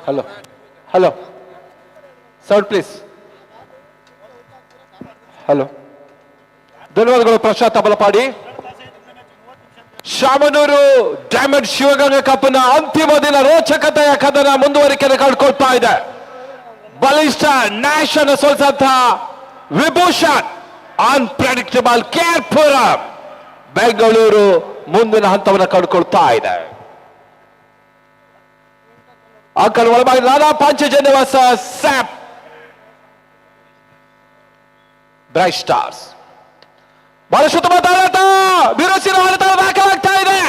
Hello hello sound please. Hello, ಧನ್ಯವಾದಗಳು Prashant ಅಬಲಪಾಡಿ. Shamanur diamond Shivaganga ಕಪ್ನ ಅಂತಿಮ ದಿನ ರೋಚಕತೆಯ ಕದನ ಮುಂದುವರಿಕೆ ಕಂಡುಕೊಳ್ತಾ ಇದೆ. ಬಲಿಷ್ಠ ನ್ಯಾಷನ್ ಸೋಲಿಸಿದಂತಹ ವಿಭೂಷಣ್ ಅನ್ಪ್ರೆಡಿಕ್ಟಬಲ್ ಕೇರ್ಪುರಂ ಬೆಂಗಳೂರು ಮುಂದಿನ ಹಂತವನ್ನು ಕಂಡುಕೊಳ್ತಾ ಇದೆ. ಆ ಕಡೆ ಒಳಭಾಗ ನಾನಾ Panchajanya versus sap bright stars. ಬಹಳಷ್ಟು ಬಿರುಸಿನ ಹೊಡೆತ ದಾಖಲಾಗ್ತಾ ಇದೆ.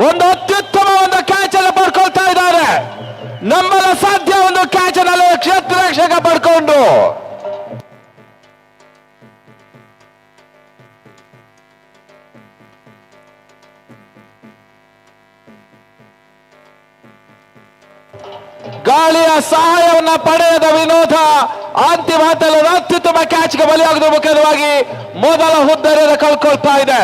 ಒಂದು ಅತ್ಯುತ್ತಮ ಒಂದು ಕ್ಯಾಚ್ ಅನ್ನು ಪಡ್ಕೊಳ್ತಾ ಇದ್ದಾರೆ. ನಮ್ಮಲ್ಲ ಸಾಧ್ಯ ಒಂದು ಕ್ಯಾಚ್ ಅನ್ನು ಕ್ಷೇತ್ರ ರಕ್ಷಕ ಪಡ್ಕೊಂಡು ಗಾಳಿಯ ಸಹಾಯವನ್ನ ಪಡೆಯದ ವಿನೋದ ಅಂತಿಮ ಹಂತದಲ್ಲಿ ಅತ್ಯುತ್ತಮ ಕ್ಯಾಚ್ಗೆ ಬಲಿಯಾಗುವ ಮುಖ್ಯವಾಗಿ ಮೊದಲ ಹುದ್ದೆಯನ್ನು ಕಳ್ಕೊಳ್ತಾ ಇದೆ.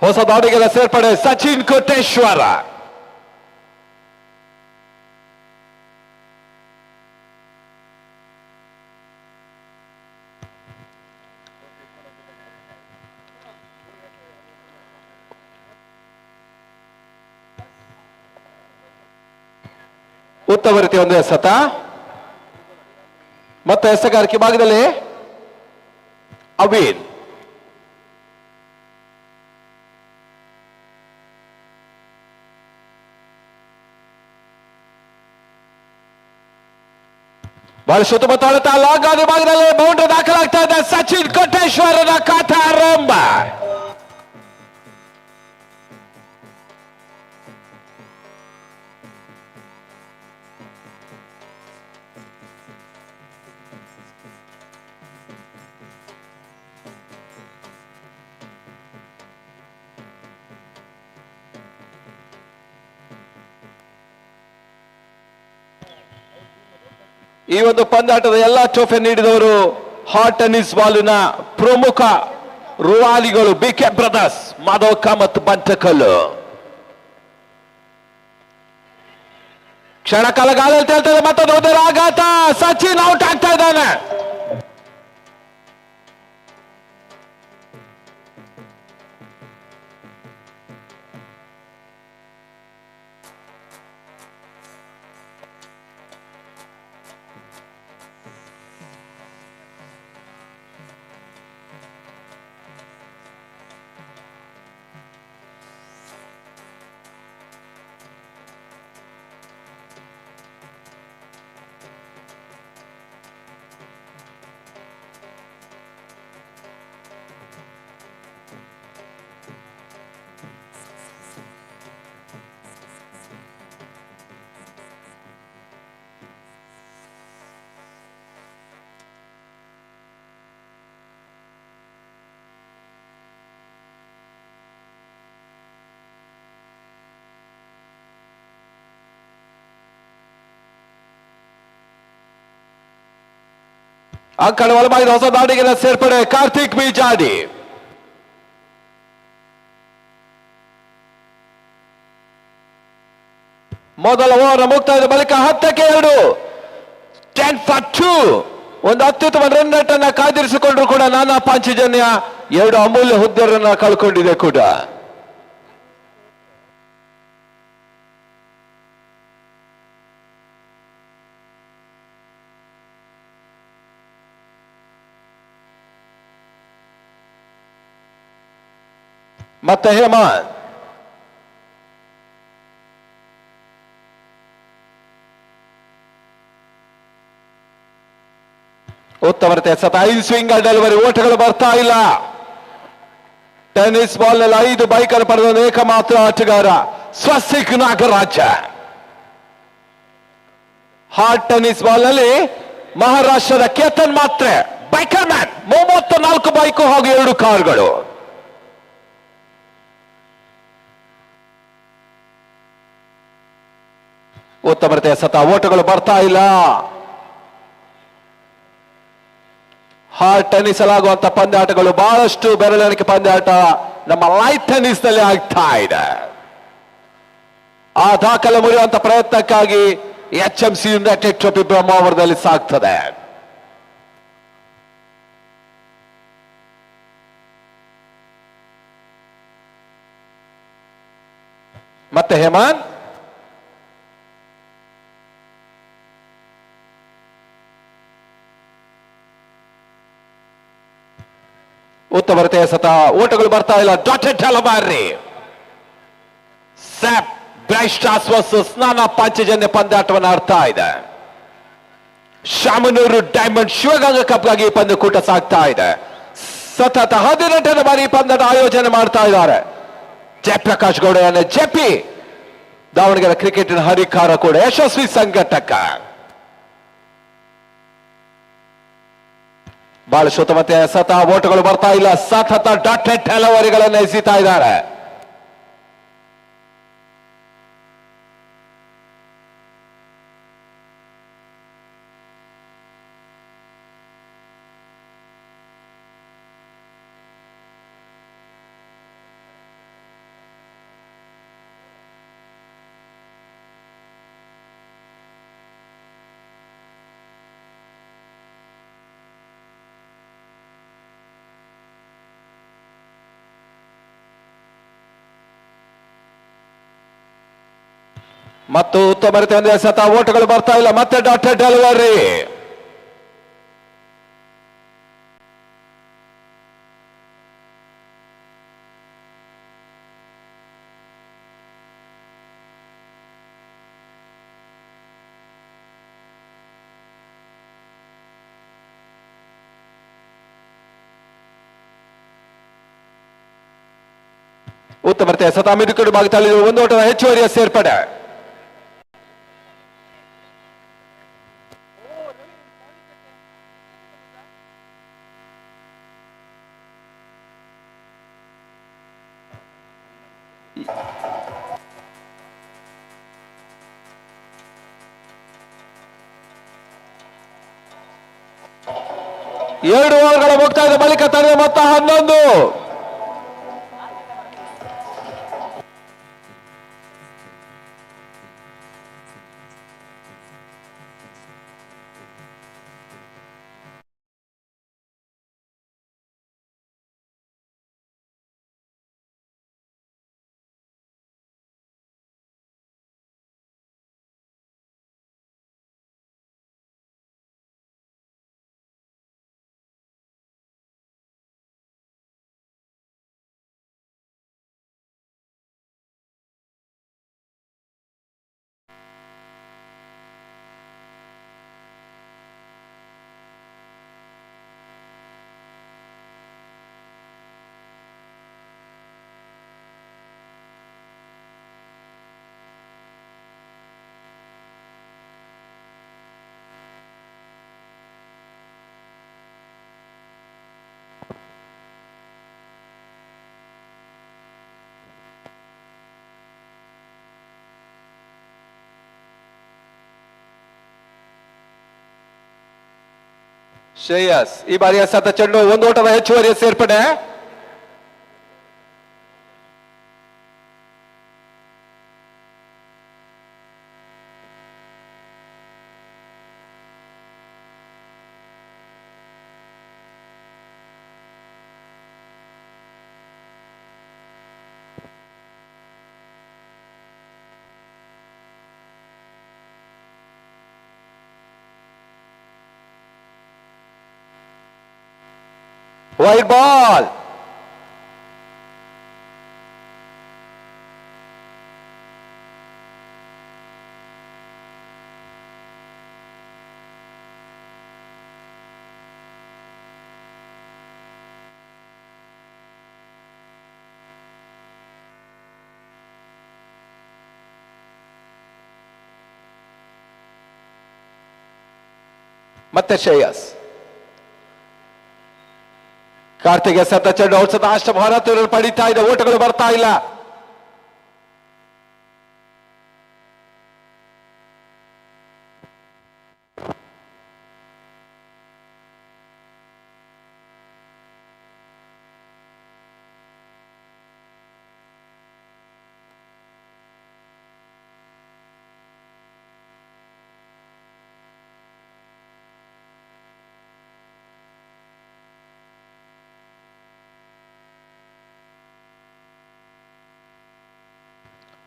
ಹೊಸ ದಾಳಿಗಳ ಸೇರ್ಪಡೆ ಸಚಿನ್ ಕೋಟೇಶ್ವರ. ಉತ್ತಮ ರೀತಿಯ ಒಂದು ಎಸೆತ ಮತ್ತೆ ಎಸೆಗಾರಿಕೆ ಭಾಗದಲ್ಲಿ ಅವಿನ್ ಬಹಳ ಸುತ್ತಮುತ್ತ ಲಾಂಗ್ ಆದ ಭಾಗದಲ್ಲಿ ಬೌಂಡ್ರಿ ದಾಖಲಾಗ್ತಾ ಇದೆ. ಸಚಿನ್ ಕೋಟೇಶ್ವರನ ಖಾತೆ ಆರಂಭ. ಈ ಒಂದು ಪಂದ್ಯಾಟದ ಎಲ್ಲಾ ಟ್ರೋಫಿ ನೀಡಿದವರು ಹಾಟ್ ಟೆನ್ನಿಸ್ ಬಾಲಿನ ಪ್ರಮುಖ ರುವಾಲಿಗಳು ಬಿಕೆ ಬ್ರದರ್ಸ್, ಮಾಧವ್ ಕಾಮತ್ ಬಂಟಕಲ್ಲು. ಕ್ಷಣ ಕಾಲ ಗಾಳಿಯಲ್ಲಿ ತೇಲ್ತದೆ. ಮತ್ತೊಂದು ಆಘಾತ. ಸಚಿನ್ ಔಟ್ ಆಗ್ತಾ ಇದ್ದಾನೆ. ಆ ಕಡೆ ಒಳಭಾಗದ ಹೊಸ ದಾಳಿಗಳ ಸೇರ್ಪಡೆ ಕಾರ್ತಿಕ್ ಬೀಜಾಡಿ. ಮೊದಲ ಓವರ್ ಮುಕ್ತಾಯದ ಬಳಿಕ 10ಕ್ಕೆ 2, 10 for 2 ಒಂದು ಅತ್ಯುತ್ತಮ ರನ್ ರೇಟ್ ಅನ್ನ ಕಾದಿರಿಸಿಕೊಂಡ್ರು ಕೂಡ ನಾನಾ ಪಾಂಚಜನ್ಯ 2 ಅಮೂಲ್ಯ ಹುದ್ದೆರನ್ನ ಕಳ್ಕೊಂಡಿದೆ ಕೂಡ. ಮತ್ತೆ ಹೇಮಂತ್ ಉತ್ತಮ ರೀತಿಯ ಸತ 5 ಸ್ವಿಂಗ್ ಡೆಲಿವರಿ, ಓಟಗಳು ಬರ್ತಾ ಇಲ್ಲ. ಟೆನ್ನಿಸ್ ಬಾಲ್ ನಲ್ಲಿ 5 ಬೈಕನ್ನು ಪಡೆದ ಏಕಮಾತ್ರ ಆಟಗಾರ Swastik Nagaraj. Hard tennis ball ನಲ್ಲಿ ಮಹಾರಾಷ್ಟ್ರದ ಕೇತನ್ ಮಾತ್ರ ಬೈಕರ್ ಮ್ಯಾನ್ 34 ಬೈಕು ಹಾಗೂ 2 ಕಾರುಗಳು. ಉತ್ತಮ ರೀತಿಯ ಸತ, ಓಟಗಳು ಬರ್ತಾ ಇಲ್ಲ. ಹಾರ್ಡ್ ಟೆನ್ನಿಸ್ ಅಲ್ಲಾಗುವಂತ ಪಂದ್ಯಾಟಗಳು ಬಹಳಷ್ಟು ಬೆರಳೆಣಿಕೆ ಪಂದ್ಯಾಟ ನಮ್ಮ ಲೈಟ್ ಟೆನ್ನಿಸ್ ನಲ್ಲಿ ಆಗ್ತಾ ಇದೆ. ಆ ದಾಖಲೆ ಮುರಿಯುವಂತ ಪ್ರಯತ್ನಕ್ಕಾಗಿ HMC ಯುನೈಟೆಡ್ ಟ್ರೋಫಿ ಬ್ರಹ್ಮಾವರದಲ್ಲಿ ಸಾಗ್ತದೆ. ಮತ್ತೆ ಹೇಮಂತ್ ಉತ್ತಮ ರೀತಿಯ ಸತ, ಓಟಗಳು ಬರ್ತಾ ಇಲ್ಲ. Dotted delivery. ಸ್ಯಾಪ್ ಬ್ರೈಸ್ಟಾಸ್ ವರ್ಸಸ್ ನಾನಾ ಪಾಂಚಜನ್ಯ ಪಂದ್ಯಾಟವನ್ನು ಆಡ್ತಾ ಇದೆ. ಶಾಮನೂರು ಡೈಮಂಡ್ ಶಿವಗಂಗಾ ಕಪ್ಗಾಗಿ ಪಂದ್ಯಕೂಟ ಸಾಗ್ತಾ ಇದೆ. ಸತತ 18ನೇ ಬಾರಿ ಪಂದ್ಯದ ಆಯೋಜನೆ ಮಾಡ್ತಾ ಇದ್ದಾರೆ. ಜಯಪ್ರಕಾಶ್ ಗೌಡ ಜೆಪಿ ದಾವಣಗೆರೆ ಕ್ರಿಕೆಟಿನ ಹರಿಕಾರ ಕೂಡ ಯಶಸ್ವಿ ಸಂಘಟಕ. ಬಹಳ ಶುತಮತೆ ಸತ, ಓಟಗಳು ಬರ್ತಾ ಇಲ್ಲ. ಸತತ ಡಾಟೆಡ್ ಡೆಲಿವರಿಗಳನ್ನು ಎಸೀತಾ ಇದ್ದಾರೆ. ಮತ್ತು ಉತ್ತಮ ರೀತಿಯ ಸತ, ಓಟಗಳು ಬರ್ತಾ ಇಲ್ಲ. ಮತ್ತೆ ಡಾಟೆಡ್ ಡೆಲಿವರಿ. ಉತ್ತಮ ರೀತಿಯ ಸತ, ಮಿದುಕಡು ಭಾಗದಲ್ಲಿ 1 ಓಟದ ಹೆಚ್ಚುವರಿಯ ಸೇರ್ಪಡೆ. ಎರಡು ಓವರ್ಗಳ ಮುಕ್ತಾಯದ ಬಳಿಕ ತಂಡ ಮೊತ್ತ 11. ಶ್ರೇಯಸ್ ಈ ಬಾರಿಯ ಸತ ಚೆಂಡು 1 ಓಟದ ಹೆಚ್ಚುವರಿಯ ಸೇರ್ಪಡೆ. White ball. ಮತ್ತೆ ಶ್ರೇಯಸ್. ಕಾರ್ತಿಕ್ ಎಸೆತ ಚೆಂಡು ಔಷಧ ಅಷ್ಟ ಭಾರತ ಪಡಿತಾ ಇದೆ, ಓಟಗಳು ಬರ್ತಾ ಇಲ್ಲ.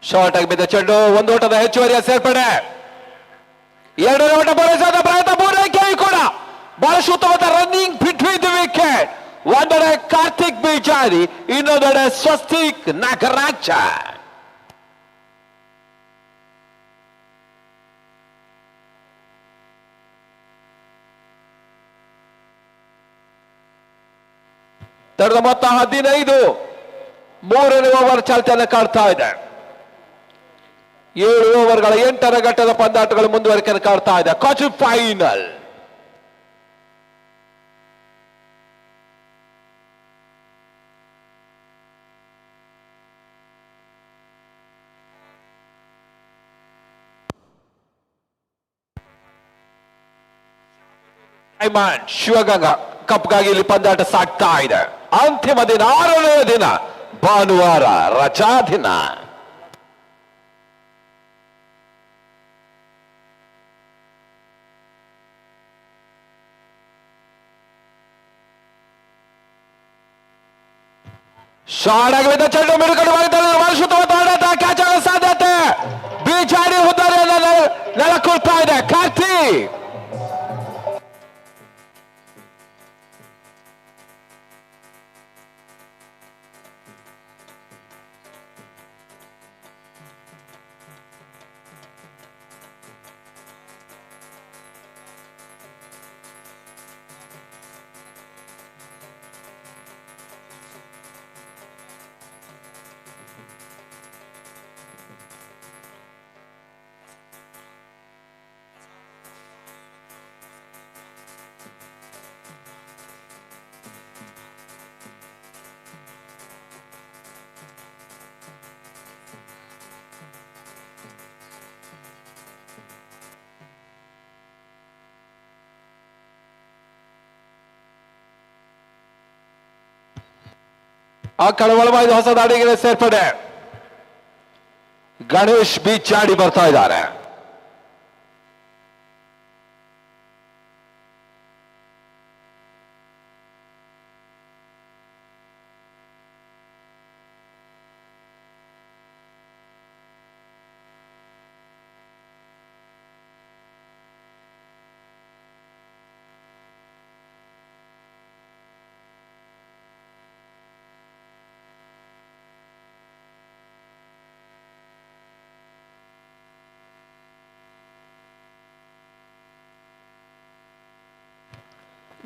ಶಾರ್ಟ್ ಆಗಿ ಬಿದ್ದ ಚೆಂಡು, ಒಂದು ಓಟದ ಹೆಚ್ಚುವರಿಯ ಸೇರ್ಪಡೆ, ಎರಡನೇ ಓಟ ಪೂರೈಸಿದ ಪ್ರಯತ್ನ, ಪೂರೈಕೆ ಕೂಡ ಬಹಳ ಉತ್ತಮವಾದ ರನ್ನಿಂಗ್ ಬಿಟ್ವೀನ್ ದಿ ವಿಕೆಟ್. ಒಂದೆಡೆ ಕಾರ್ತಿಕ್ ಬಿಜಾರಿ, ಇನ್ನೊಂದೆಡೆ ಸ್ವಸ್ತಿಕ್ ನಾಗರಾಜ. ತಡೆದ ಮೊತ್ತ 15. ಮೂರನೇ ಓವರ್ ಚಾಲ್ತಿಯನ್ನು ಕಾಡ್ತಾ ಇದೆ. 7 ಓವರ್ಗಳ 8ರ ಘಟ್ಟದ ಪಂದ್ಯಾಟಗಳು ಮುಂದುವರಿಕೆ ಕಾಡ್ತಾ ಇದೆ. Quarter final. ಶಿವಗಂಗಾ ಕಪ್ಗಾಗಿ ಇಲ್ಲಿ ಪಂದ್ಯಾಟ ಸಾಗ್ತಾ ಇದೆ. ಅಂತಿಮ ದಿನ, 6ನೇ ದಿನ, ಭಾನುವಾರ, ರಜಾ ದಿನ. ಶಾರ್ಟ್ ಆಗಿ ಚೆಂಡು ಮಿರುಕಡು ಕ್ಯಾಚ್ ಆಗೋ ಸಾಧ್ಯತೆ. ಬಿಜಾಡಿ ಹುದ್ದಾರಿಯನ್ನು ನೆಲಕೊಳ್ತಾ ಇದೆ ಕಾರ್ತಿಕ್. ಆ ಕಳವಳವಾದ ಹೊಸ ದಾಡಿಗೆ ಸೇರ್ಪಡೆ. ಗಣೇಶ್ ಬಿಚಾಡಿ ಬರ್ತಾ ಇದ್ದಾರೆ.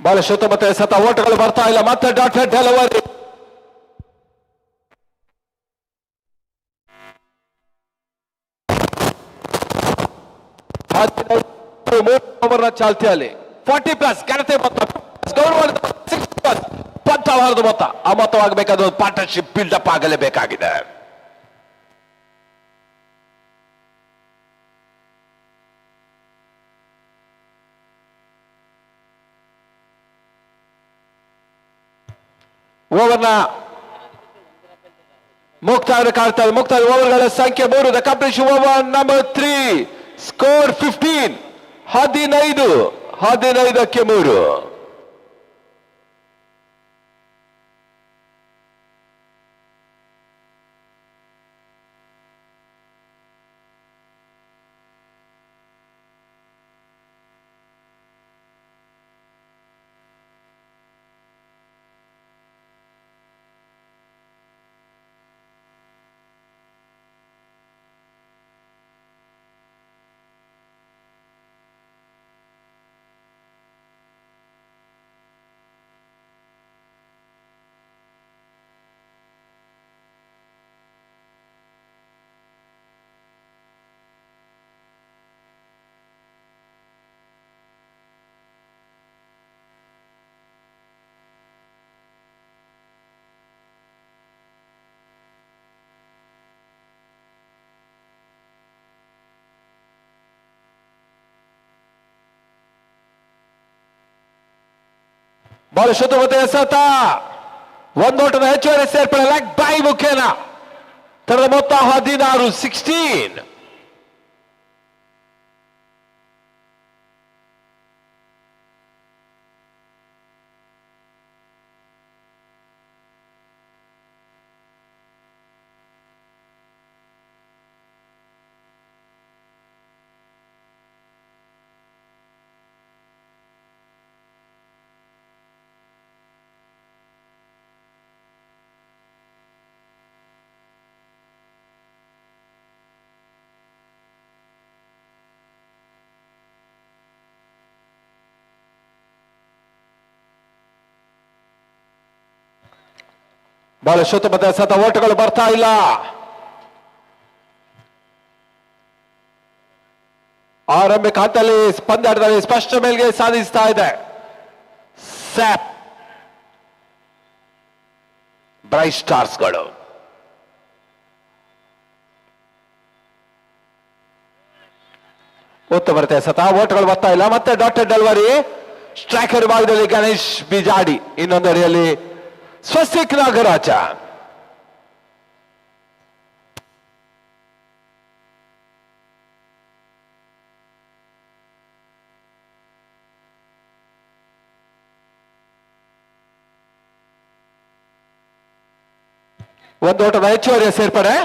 ಬಹಳ ಸುತ್ತಮುತ್ತ ಸತ ಓಟಗಳು ಬರ್ತಾ ಇಲ್ಲ. ಮತ್ತೆ ಡಾಟೆಡ್ ಡೆಲಿವರಿ. ಓವರ್ನ ಚಾಲ್ತಿಯಲ್ಲಿ 40+ ಘನತೆ ಮೊತ್ತ, ಪಂಚವಾರದ ಮೊತ್ತ. ಆ ಮೊತ್ತವಾಗಬೇಕಾದ ಪಾರ್ಟ್ನರ್ಶಿಪ್ ಬಿಲ್ಡಪ್ ಆಗಲೇಬೇಕಾಗಿದೆ. ಓವರ್ನ ಮುಕ್ತಾಯ ಕಾಡ್ತಾರೆ. ಮುಕ್ತಾಯ ಓವರ್ಗಳ ಸಂಖ್ಯೆ 3. The completion over number 3. Score 15. 15ಕ್ಕೆ 3. ಬಾಲ್ ಶುದ್ಧಮತೆ ಎಸೆತ, ಒಂದೋಟದ ಹೆಚ್ಚುವರಿ ಸೇರ್ಪಡೆ ಲೆಗ್ ಬೈ ಮುಖೇನ ತರದ ಮೊತ್ತ 16. ಬಹಳ ಶುದ್ಧಮತ ಎಸೆತ, ಓಟಗಳು ಬರ್ತಾ ಇಲ್ಲ. ಆರಂಭಿಕ ಹಂತದಲ್ಲಿ ಪಂದ್ಯಾಟದಲ್ಲಿ ಸ್ಪಷ್ಟ ಮೇಲ್ಗೆ ಸಾಧಿಸ್ತಾ ಇದೆ ಸ್ಯಾಪ್ ಬ್ರೈಟ್ ಸ್ಟಾರ್ಸ್ಗಳು. ಉತ್ತಮ ಎಸೆತ, ಓಟಗಳು ಬರ್ತಾ ಇಲ್ಲ. ಮತ್ತೆ ಡಾಕ್ಟರ್ ಡೆಲ್ವರಿ ಸ್ಟ್ರೈಕರ್ ಭಾಗದಲ್ಲಿ ಗಣೇಶ್ ಬಿಜಾಡಿ, ಇನ್ನೊಂದೆಡೆಯಲ್ಲಿ ಸ್ವಸ್ತಿಕ್ ನಾಗರಾಜ. ಒಂದು ಓಟದ ಹೆಚ್ಚುವರಿಯ ಸೇರ್ಪಡೆ.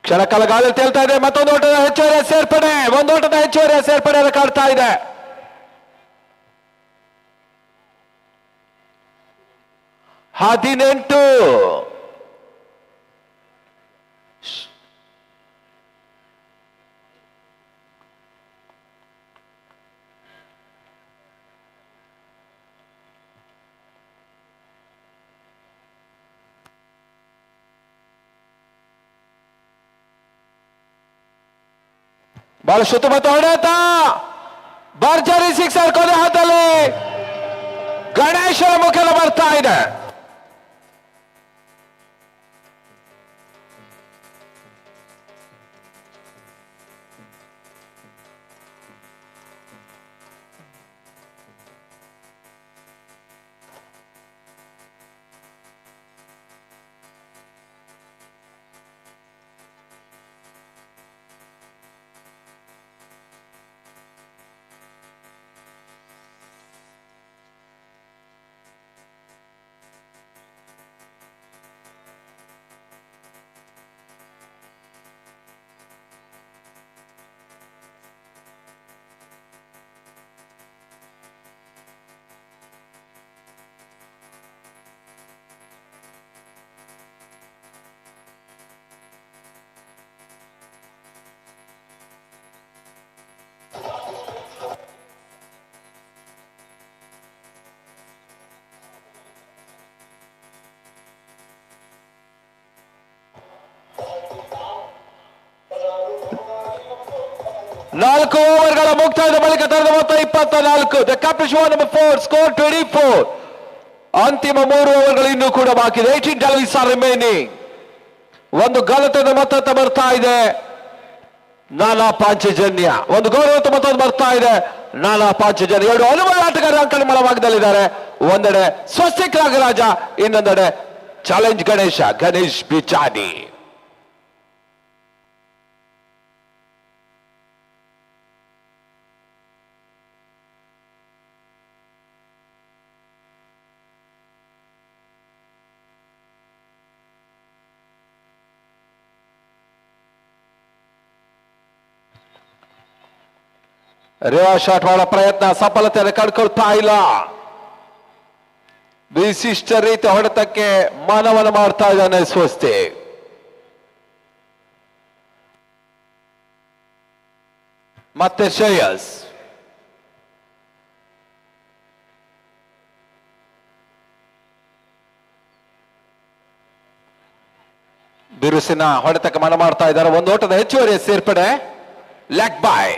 ಕ್ಷಣಕಾಲ ಗಾಳಿ ತೇಲ್ತಾ ಇದೆ. ಮತ್ತೊಂದು ಓಟದ ಹೆಚ್ಚುವರಿಯ ಸೇರ್ಪಡೆ, ಒಂದು ಓಟದ ಹೆಚ್ಚುವರಿಯ ಸೇರ್ಪಡೆ ಕಾಡ್ತಾ ಇದೆ. ಹದಿನೆಂಟು. ಬಹಳ ಶುದ್ಧಮತ ಹೊಡೆತ, ಭರ್ಜರಿ ಸಿಕ್ಸರ್ ಕೊನೆ ಹಂತದಲ್ಲಿ ಗಣೇಶನ ಮುಖದ ಬರ್ತಾ ಇದೆ. ನಾಲ್ಕು ಓವರ್ಗಳ ಮುಕ್ತಾಯದ ಬಳಿಕ ತರದ ಮೊತ್ತ 24. The captain number 4 score 24. ಅಂತಿಮ 3 ಓವರ್ಗಳು ಇನ್ನೂ ಕೂಡ ಬಾಕಿ ಇದೆ. 18 ಡೆಲಿವರೀಸ್ ಆರ್ ರಿಮೈನಿಂಗ್. ಒಂದು ಘನತೆಯ ಮೊತ್ತ ಬರ್ತಾ ಇದೆ ನಾನಾ ಪಾಂಚಜನ್ಯ, ಒಂದು ಗೌರವ ಮೊತ್ತ ಬರ್ತಾ ಇದೆ ನಾನಾ ಪಾಂಚಜನ್ಯ. 2 ಅನುಭವ ಆಟಗಾರರು ಅಂಕಣ ಭಾಗದಲ್ಲಿದ್ದಾರೆ. ಒಂದೆಡೆ ಸ್ವಸ್ತಿಕ್ ನಾಗರಾಜ, ಇನ್ನೊಂದೆಡೆ ಚಾಲೆಂಜ್ ಗಣೇಶ್ ಬಿಚಾಡಿ. ರಿವರ್ಸ್ ಶಾಟ್ ಮಾಡೋ ಪ್ರಯತ್ನ ಸಫಲತೆಯನ್ನು ಕಂಡುಕೊಳ್ತಾ ಇಲ್ಲ. ವಿಶಿಷ್ಟ ರೀತಿ ಹೊಡೆತಕ್ಕೆ ಮನವನ್ನು ಮಾಡ್ತಾ ಇದ್ದಾನೆ ಸ್ವಸ್ತಿಕ್. ಮತ್ತೆ ಶ್ರೇಯಸ್ ಬಿರುಸಿನ ಹೊಡೆತಕ್ಕೆ ಮನ ಮಾಡ್ತಾ ಇದ್ದಾರೆ. ಒಂದು ಓಟದ ಹೆಚ್ಚುವರಿ ಸೇರ್ಪಡೆ, ಲೆಗ್ ಬಾಯ್.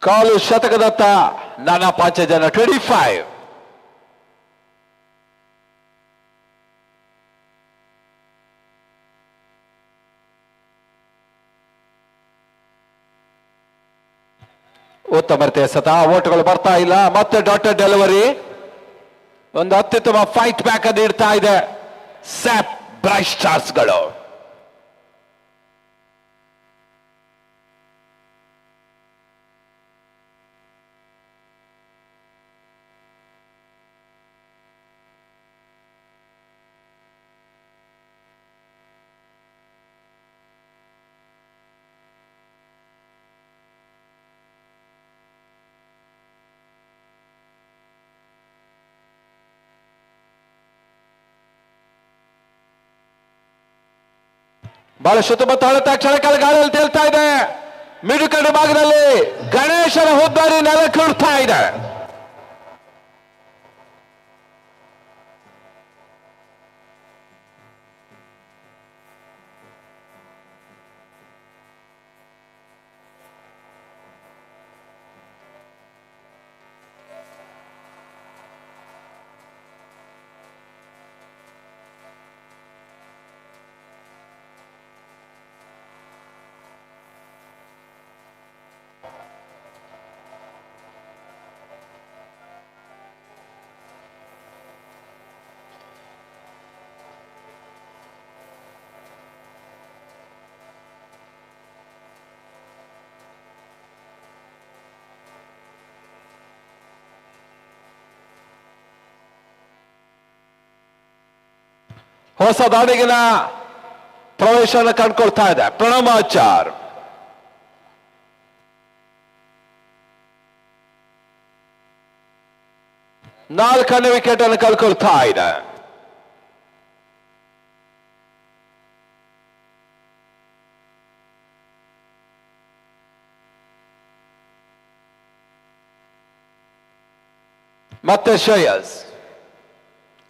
ಕಾಲು ಶತಕದತ್ತ ನಾನಾ ಪಾಂಚಜನ್ಯ 25. ಉತ್ತಮ ರೀತಿಯ ಸತ, ಓಟುಗಳು ಬರ್ತಾ ಇಲ್ಲ. ಮತ್ತೆ ಡಾಟರ್ ಡೆಲಿವರಿ, ಒಂದು ಅತ್ಯುತ್ತಮ ಫೈಟ್ ಬ್ಯಾಕ್ ಅನ್ನು ಇಡ್ತಾ ಇದೆ ಸ್ಯಾಪ್ ಬ್ರೈಟ್ ಸ್ಟಾರ್ಸ್ಗಳು. ಬಹಳ ಸುತ್ತಮುತ್ತ ಹೊಳೆತ ಕ್ಷಣಕಾಲ ಗಾಳಿಯಲ್ಲಿ ತೇಲ್ತಾ ಇದೆ. ಮಿಡುಕಡು ಭಾಗದಲ್ಲಿ ಗಣೇಶನ ಹುದ್ದಾರಿ ನೆಲಕ್ಕುಡ್ತಾ ಇದೆ. ಹೊಸ ದಾಳಿಗಿನ ಪ್ರವೇಶವನ್ನು ಕಂಡುಕೊಳ್ತಾ ಇದೆ ಪ್ರಣಮಾಚಾರ್. ನಾಲ್ಕನೇ ವಿಕೆಟ್ ಅನ್ನು ಕಳ್ಕೊಳ್ತಾ ಇದೆ. ಮತ್ತೆ ಶ್ರೇಯಸ್.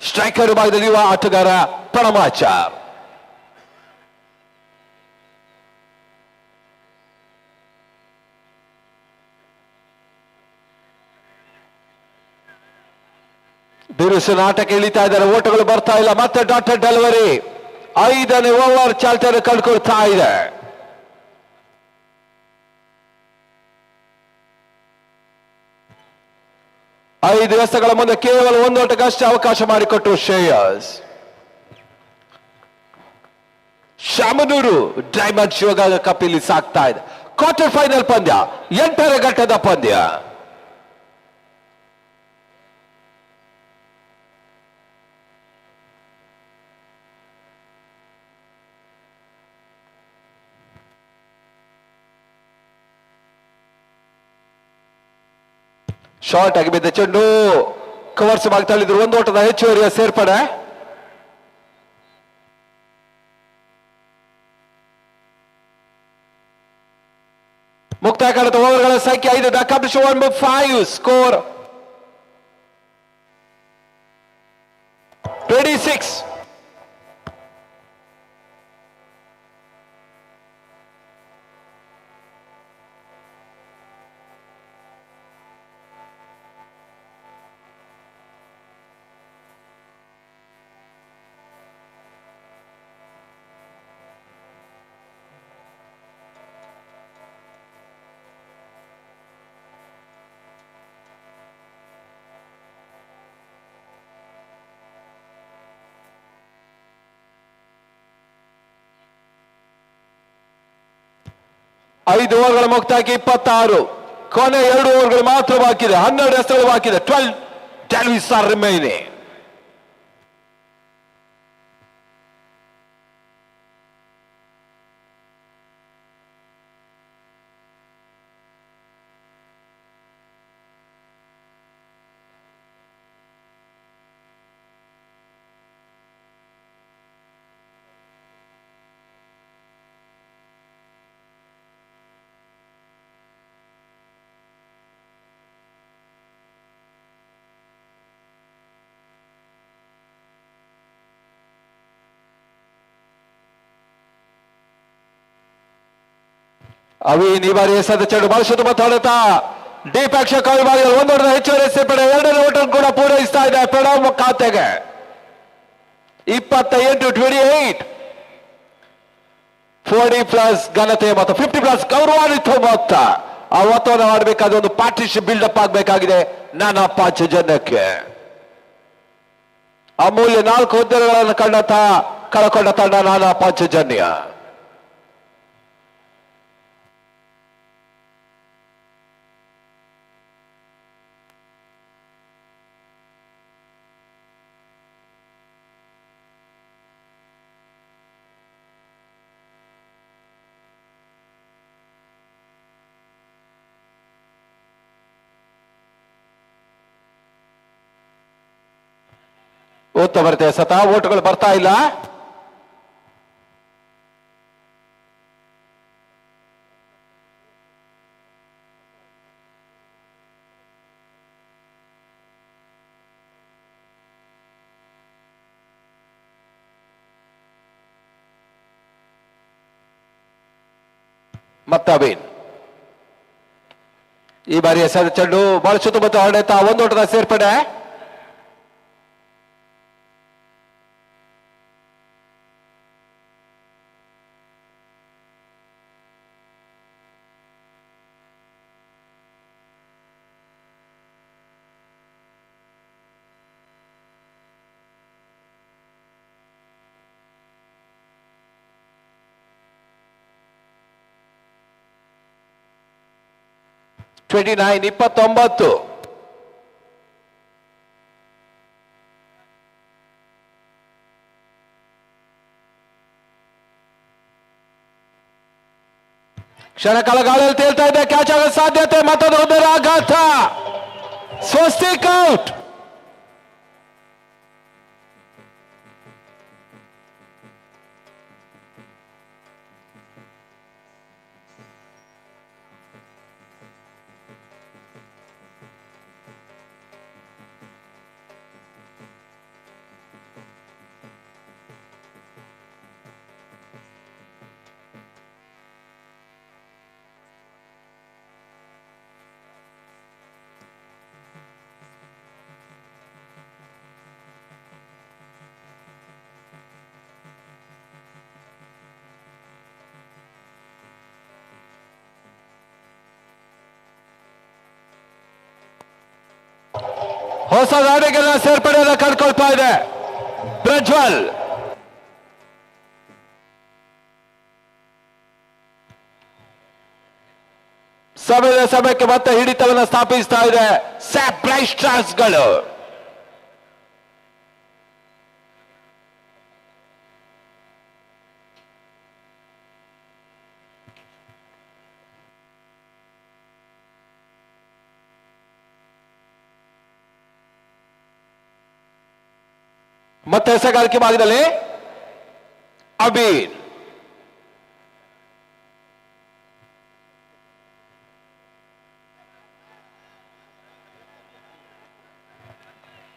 ಸ್ಟ್ರೈಕರ್ ಭಾಗದಲ್ಲಿ ಯುವ ಆಟಗಾರ ಪ್ರಣಮಾಚಾರ್. ಬಿರುಸಿನ ಆಟಕ್ಕೆ ಇಳಿತಾ ಇದ್ದಾರೆ. ಓಟಗಳು ಬರ್ತಾ ಇಲ್ಲ. ಮತ್ತೆ ಡಾಟರ್ ಡೆಲಿವರಿ, 5ನೇ ಓವರ್ ಚಾಲ್ತಿಯನ್ನು ಕಂಡುಕೊಳ್ತಾ ಇದೆ. ಐದು ಎಸೆಗಳ ಮುಂದೆ ಕೇವಲ ಒಂದು ಓಟಕ್ಕಷ್ಟೇ ಅವಕಾಶ ಮಾಡಿಕೊಟ್ಟು ಶ್ರೇಯಸ್. ಶಾಮನೂರು ಡೈಮಂಡ್ ಶಿವಗಾಗ ಕಪ್ ಇಲ್ಲಿ ಸಾಕ್ತಾ ಇದೆ. ಕ್ವಾರ್ಟರ್ ಫೈನಲ್ ಪಂದ್ಯ, 8ನೇ ಘಟ್ಟದ ಪಂದ್ಯ. ಶಾರ್ಟ್ ಆಗಿ ಬಿದ್ದ ಚೆಂಡು ಕವರ್ಸ್ ಮಾಡ್ತಾ ಇದ್ರು. ಒಂದು ಓಟದ ಹೆಚ್ಚುವರಿಯ ಸೇರ್ಪಡೆ. ಮುಕ್ತಾಯ ಕಾಣದ ಓವರ್ಗಳ ಸಂಖ್ಯೆ 5. The cup 5 score 26. ಐದು ಓವರ್ಗಳ ಮುಕ್ತಾಯಕ್ಕೆ 26. ಕೊನೆ 2 ಓವರ್ಗಳು ಮಾತ್ರ ಬಾಕಿ ಇದೆ. 12 ಎಸೆಗಳು ಬಾಕಿ ಇದೆ. 12 ಡೆಲಿವರೀಸ್ ಆರ್ ರಿಮೈನಿಂಗ್. ಅವಿನ್ ಈ ಬಾರಿ ಎಸೆದ ಚೆಂಡು ಬಹಳ ಸುತ್ತಮುತ್ತ ಹೊಡೆತ ಡೀಪ್ ಆಕ್ಷನ್ ಕವರ್ ಭಾಗದಲ್ಲಿ ಒಂದು ಹೊಡೆದ ಹೆಚ್ಚುವರಿ ಸೇರ್ಪಡೆ ಎರಡನೇ ಓಟ ಕೂಡ ಪೂರೈಸ್ತಾ ಇದೆ ಪ್ರಣವ್ ಖಾತೆಗೆ 28-28 40 ಪ್ಲಸ್ ಘನತೆಯ ಮೊತ್ತ 50 ಪ್ಲಸ್ ಗೌರವಾನ್ವಿತ ಮೊತ್ತ ಆ ಮೊತ್ತವನ್ನು ಮಾಡಬೇಕಾದ ಒಂದು ಪಾರ್ಟಿಷನ್ ಬಿಲ್ಡಪ್ ಆಗಬೇಕಾಗಿದೆ ನಾನಾ ಪಾಂಚಜನ್ಯಕ್ಕೆ ಅಮೂಲ್ಯ 4 ಹುದ್ದೆಗಳನ್ನು ಕಳಕೊಂಡ ತಂಡ ನಾನಾ ಪಾಂಚಜನ್ಯ. ಓದ್ತಾ ಬರ್ತೇವೆ ಸತ ಓಟುಗಳು ಬರ್ತಾ ಇಲ್ಲ. ಮತ್ತಬೀನ್ ಈ ಬಾರಿಯ ಚೆಂಡು ಬಹಳ ಸುತ್ತಮುತ್ತ ಹೊಡೆತ ಒಂದು ಓಟದ ಸೇರ್ಪಡೆ. ಕ್ಷಣ ಕಾಲ ಗಾಳಿಯಲ್ಲಿ ತೇಲ್ತಾ ಇದೆ, ಕ್ಯಾಚ್ ಆಗೋ ಸಾಧ್ಯತೆ, ಮತ್ತೊಂದು ಹುದ್ದೆಯ ಆಘಾತ, ಸ್ವಸ್ತಿಕ್ ಔಟ್. ಹೊಸ ದಾಳಿಗೆಲ್ಲ ಸೇರ್ಪಡೆಯನ್ನು ಕಂಡುಕೊಳ್ತಾ ಇದೆ ಪ್ರಜ್ವಲ್. ಸಮಯಕ್ಕೆ ಮತ್ತೆ ಹಿಡಿತವನ್ನು ಸ್ಥಾಪಿಸ್ತಾ ಇದೆ ಸ್ಯಾಪ್ ಬ್ಲೈಸ್ಟರ್ಸ್ಗಳು. ಮತ್ತೆ ಎಸೆಗಾರಿಕೆ ಭಾಗದಲ್ಲಿ ಅಬೀನ್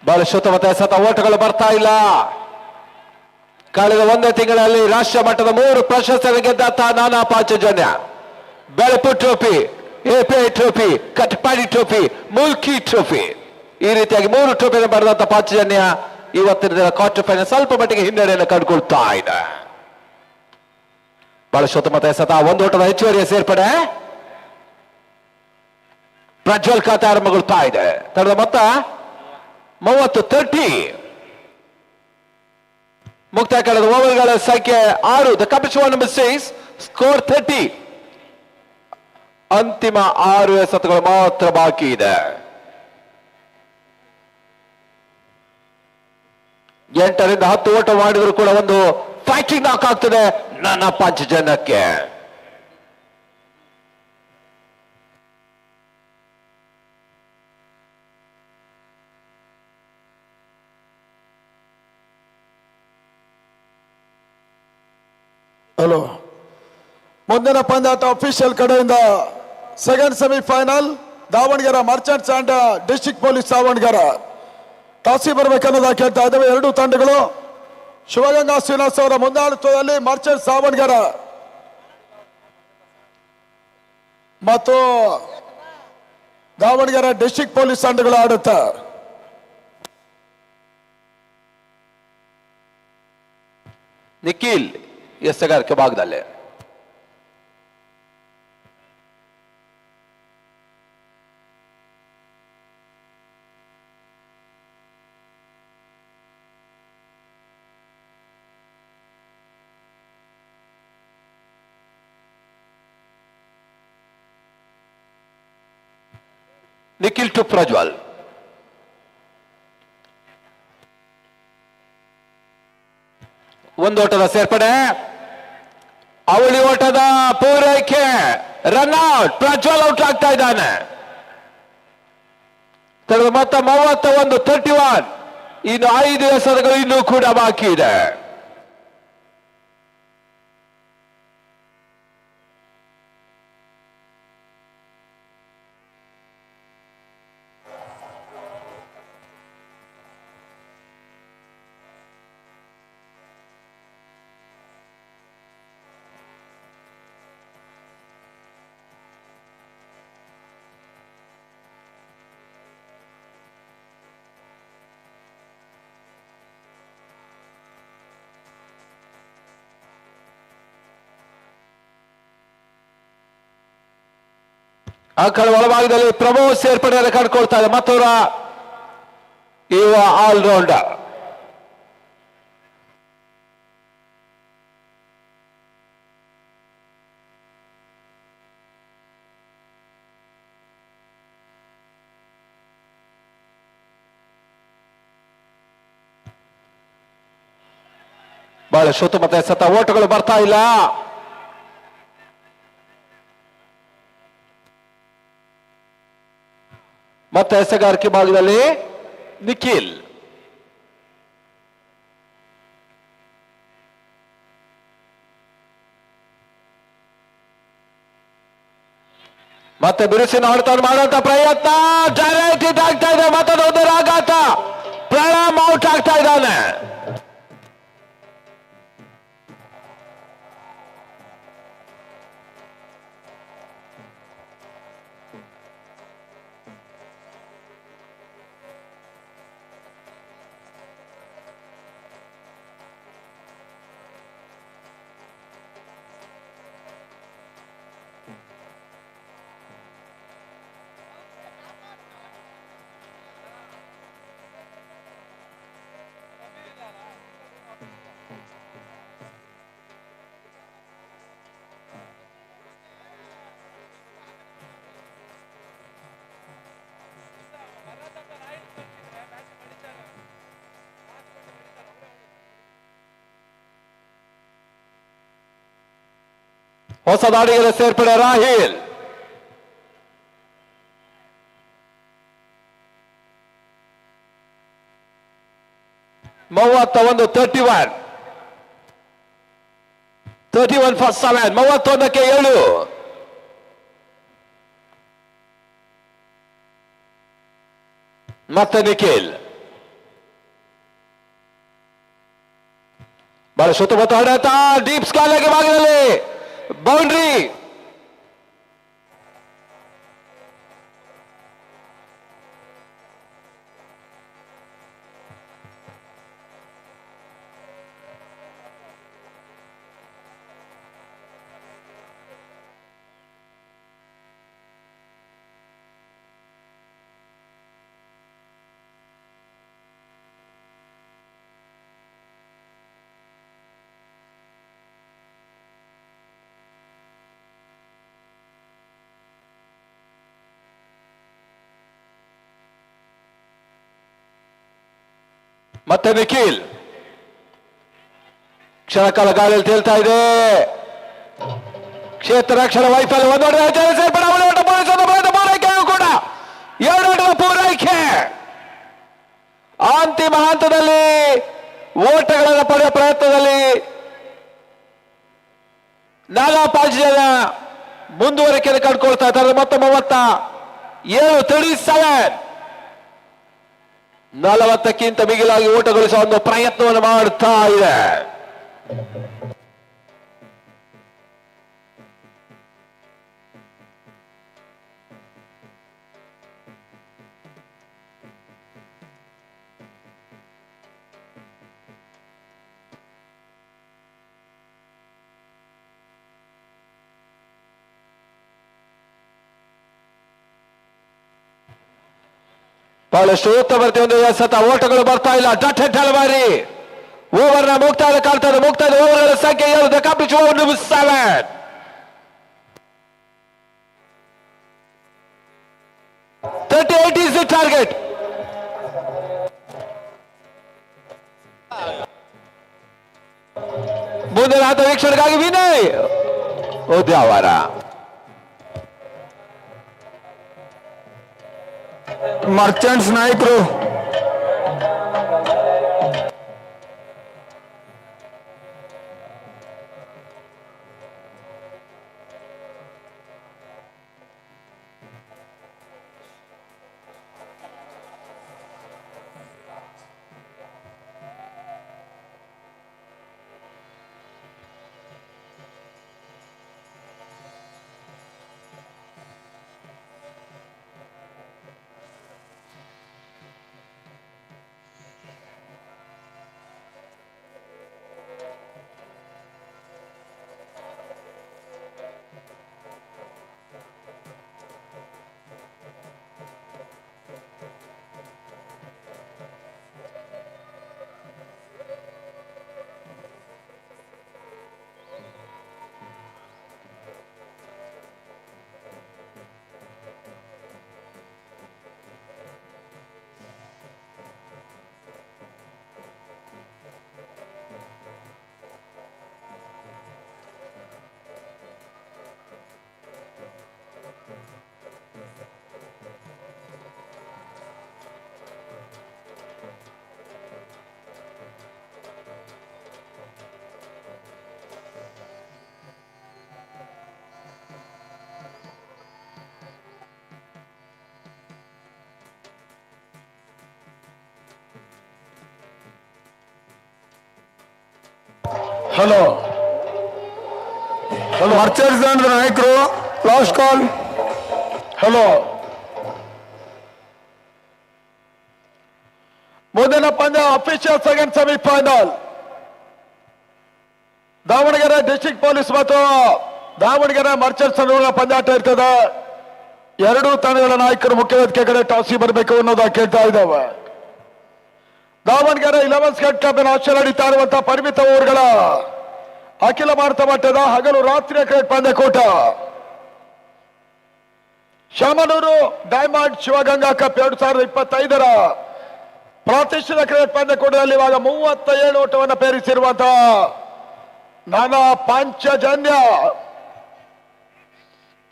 ಬಹಳ ಶುದ್ಧಮತ ಎಸೆತ ಓಟಗಳು ಬರ್ತಾ ಇಲ್ಲ. ಕಳೆದ ಒಂದೇ ತಿಂಗಳಲ್ಲಿ ರಾಷ್ಟ್ರೀಯ ಮಟ್ಟದ 3 ಪ್ರಶಸ್ತಿ ಗೆದ್ದಂತ ನಾನಾ Panchajanya, Belapu trophy, API trophy, Katpadi trophy, Mulki trophy, ಈ ರೀತಿಯಾಗಿ 3 ಟ್ರೋಫಿಯನ್ನು ಪಡೆದಂತ ಪಾಂಚಜನ್ಯ ಇವತ್ತಿನ ಕ್ವಾರ್ಟರ್ ಫೈನಲ್ ಸ್ವಲ್ಪ ಮಟ್ಟಿಗೆ ಹಿನ್ನಡೆಯನ್ನು ಕಂಡುಕೊಳ್ತಾ ಇದೆ. ಬಹಳ ಶುದ್ಧಮತ ಎಸೆತ ಒಂದು ಓಟದ ಹೆಚ್ಚುವರಿಯ ಸೇರ್ಪಡೆ. ಪ್ರಜ್ವಲ್ ಖಾತೆ ಆರಂಭಗೊಳ್ತಾ ಇದೆ. ತಂಡದ ಮೊತ್ತ 30-30. ಮುಕ್ತಾಯ ಕಳೆದ ಓವರ್ಗಳ ಸಂಖ್ಯೆ 6. The completion number 6 score 30. ಅಂತಿಮ 6 ಎಸೆತಗಳು ಮಾತ್ರ ಬಾಕಿ ಇದೆ. 8ರಿಂದ 10 ಓಟ ಮಾಡಿದ್ರು ಕೂಡ ಒಂದು ಫೈಟಿಂಗ್ ನಾಕ್ ಆಗ್ತದೆ ನಾನಾ ಪಾಂಚಜನ್ಯಕ್ಕೆ. ಹಲೋ, ಮುಂದಿನ ಪಂದ್ಯಾಟ ಅಫಿಷಿಯಲ್ ಕಡೆಯಿಂದ second semifinal Davangere merchants and district police Davangere ಟಾಸಿ ಬರಬೇಕನ್ನೋದ ಕೇಳ್ತಾ ಇದ್ದೇವೆ. 2 ತಂಡಗಳು ಶಿವಗಂಗಾ ಶ್ರೀನಿವಾಸ್ ಅವರ ಮುಂದಾಳತ್ವದಲ್ಲಿ ಮರ್ಚೆಂಟ್ಸ್ ದಾವಣಗೆರೆ ಮತ್ತು ದಾವಣಗೆರೆ ಡಿಸ್ಟ್ರಿಕ್ಟ್ ಪೊಲೀಸ್ ತಂಡಗಳು ಆಡುತ್ತಾ. ನಿಖಿಲ್ ಎಸೆಗಾರಿಕೆ ಭಾಗದಲ್ಲಿ ನಿಖಿಲ್ ಟು ಪ್ರಜ್ವಲ್. ಒಂದು ಓಟದ ಸೇರ್ಪಡೆ, ಅವಳಿ ಓಟದ ಪೂರೈಕೆ, ರನ್ಔಟ್. ಪ್ರಜ್ವಲ್ ಔಟ್ ಆಗ್ತಾ ಇದ್ದಾನೆ. ಮೊತ್ತ 31, 31. ಇನ್ನು 5 ಎಸೆತಗಳು ಇನ್ನೂ ಕೂಡ ಬಾಕಿ ಇದೆ. ಆ ಕಡೆ ಒಳಭಾಗದಲ್ಲಿ ಪ್ರಮೋದ್ ಸೇರ್ಪಡೆ ಕಂಡುಕೊಳ್ತಾ ಇದೆ. ಮತ್ತವರ ಯುವ ಆಲ್ರೌಂಡರ್ ಬಹಳ ಸುತ್ತಮುತ್ತ ಎಸೆತ ಓಟಗಳು ಬರ್ತಾ ಇಲ್ಲ. ಮತ್ತೆ ಎಸೆಗಾರಿಕೆ ಭಾಗದಲ್ಲಿ ನಿಖಿಲ್. ಮತ್ತೆ ಬಿರುಸಿನ ಹೊಡೆತ ಮಾಡುವಂತ ಪ್ರಯತ್ನ, ಡೈರೆಕ್ಟ್ ಹಿಟ್ ಆಗ್ತಾ ಇದೆ. ಮತ್ತೊಂದು ಆಘಾತ, ಪ್ರಣಾಮ್ ಔಟ್ ಆಗ್ತಾ ಇದ್ದಾನೆ. ಹೊಸ ದಾಳಿಗಳ ಸೇರ್ಪಡೆ ರಾಹಿಲ್. ಮೂವತ್ತೊಂದು 31 ಫಸ್ಟ್ 7. 31ಕ್ಕೆ 7. ಮತ್ತೆ ನಿಖಿಲ್ ಬಹಳ ಸುತ್ತಮುತ್ತ ಹೊಡೆತ, ಡೀಪ್ ಸ್ಕಾಲಗೆ ಭಾಗದಲ್ಲಿ ಬೌಂಡ್ರಿ. ಮತ್ತೆ ನಿಖಿಲ್ ಕ್ಷಣಕಾಲ ಗಾಳಿಯಲ್ಲಿ ತೇಲ್ತಾ ಇದೆ. ಕ್ಷೇತ್ರ ರಕ್ಷಣಾ ವೈಫಲ್ಯ. ಪೂರೈಕೆಯೂ ಕೂಡ 2 ಓಟದ ಪೂರೈಕೆ. ಅಂತಿಮ ಹಂತದಲ್ಲಿ ಓಟಗಳನ್ನು ಪಡೆಯುವ ಪ್ರಯತ್ನದಲ್ಲಿ ನಾಗಾಪಾಂಜನ ಮುಂದುವರಿಕೆಯನ್ನು ಕಂಡುಕೊಳ್ತಾ ಇದ್ದಾರೆ. ಮತ್ತೆ 37 40ಕ್ಕಿಂತ ಮಿಗಿಲಾಗಿ ಓಟಗೊಳಿಸುವ ಒಂದು ಪ್ರಯತ್ನವನ್ನು ಮಾಡುತ್ತಾ ಇದೆ. ಬಹಳಷ್ಟು ಉತ್ತಮ ಒಂದು ಎಸೆತ, ಓಟಗಳು ಬರ್ತಾ ಇಲ್ಲ. ಡಟ್ ಡೆಲಿವರಿ ಓವರ್ನ ಮುಕ್ತಾಯ ಕಾಣ್ತದೆ. ಮುಕ್ತಾಯದ ಓವರ್ಗಳ ಸಂಖ್ಯೆ 7. The complete over number 7. 38 is the target. ಮುಂದಿನ ಹಂತ ವೀಕ್ಷಣೆಗಾಗಿ ವಿನಯ್ ಉದ್ಯಾವರ. ಮರ್ಚೆಂಟ್ಸ್ ನಾಯಕರು ಹಲೋ ಮರ್ಚೆಂಟ್ಸ್ ತಂಡದ ನಾಯಕರು ಲಾಸ್ಟ್ ಕಾಲ್. ಹಲೋ, ಮುಂದಿನ ಪಂದ್ಯ official second semifinal Davanagere district police ಮತ್ತು ದಾವಣಗೆರೆ ಮರ್ಚೆಂಟ್ಸ್ ತಂಡಗಳ ಪಂದ್ಯಾಟ ಇರ್ತದೆ. ಎರಡೂ ತಂಡಗಳ ನಾಯಕರು ಮುಖ್ಯ ವೇದಿಕೆ ಕಡೆ ಟಾಸಿ ಬರಬೇಕು ಅನ್ನೋದ ಕೇಳ್ತಾ ಇದ್ದಾವೆ. ದಾವಣಗೆರೆ 11 ಸ್ಕೇಟ್ ಕ್ಲಬ್ನ ಆಶ್ಚರ್ಯ ನಡೀತಾ ಇರುವಂತಹ ಪರಿಮಿತ ಓವರ್ಗಳ ಅಖಿಲ ಭಾರತ ಮಟ್ಟದ ಹಗಲು ರಾತ್ರಿಯ ಕ್ರಿಕೆಟ್ ಪಂದ್ಯಕೂಟ ಶಾಮನೂರು ಡೈಮಂಡ್ ಶಿವಗಂಗಾ ಕಪ್ 2025ರ ಪ್ರತಿಷ್ಠಿತ ಕ್ರಿಕೆಟ್ ಪಂದ್ಯಕೂಟದಲ್ಲಿ ಇವಾಗ 37 ಓಟವನ್ನು ಪೇರಿಸಿರುವಂತಹ ನಾನಾ ಪಾಂಚಜನ್ಯ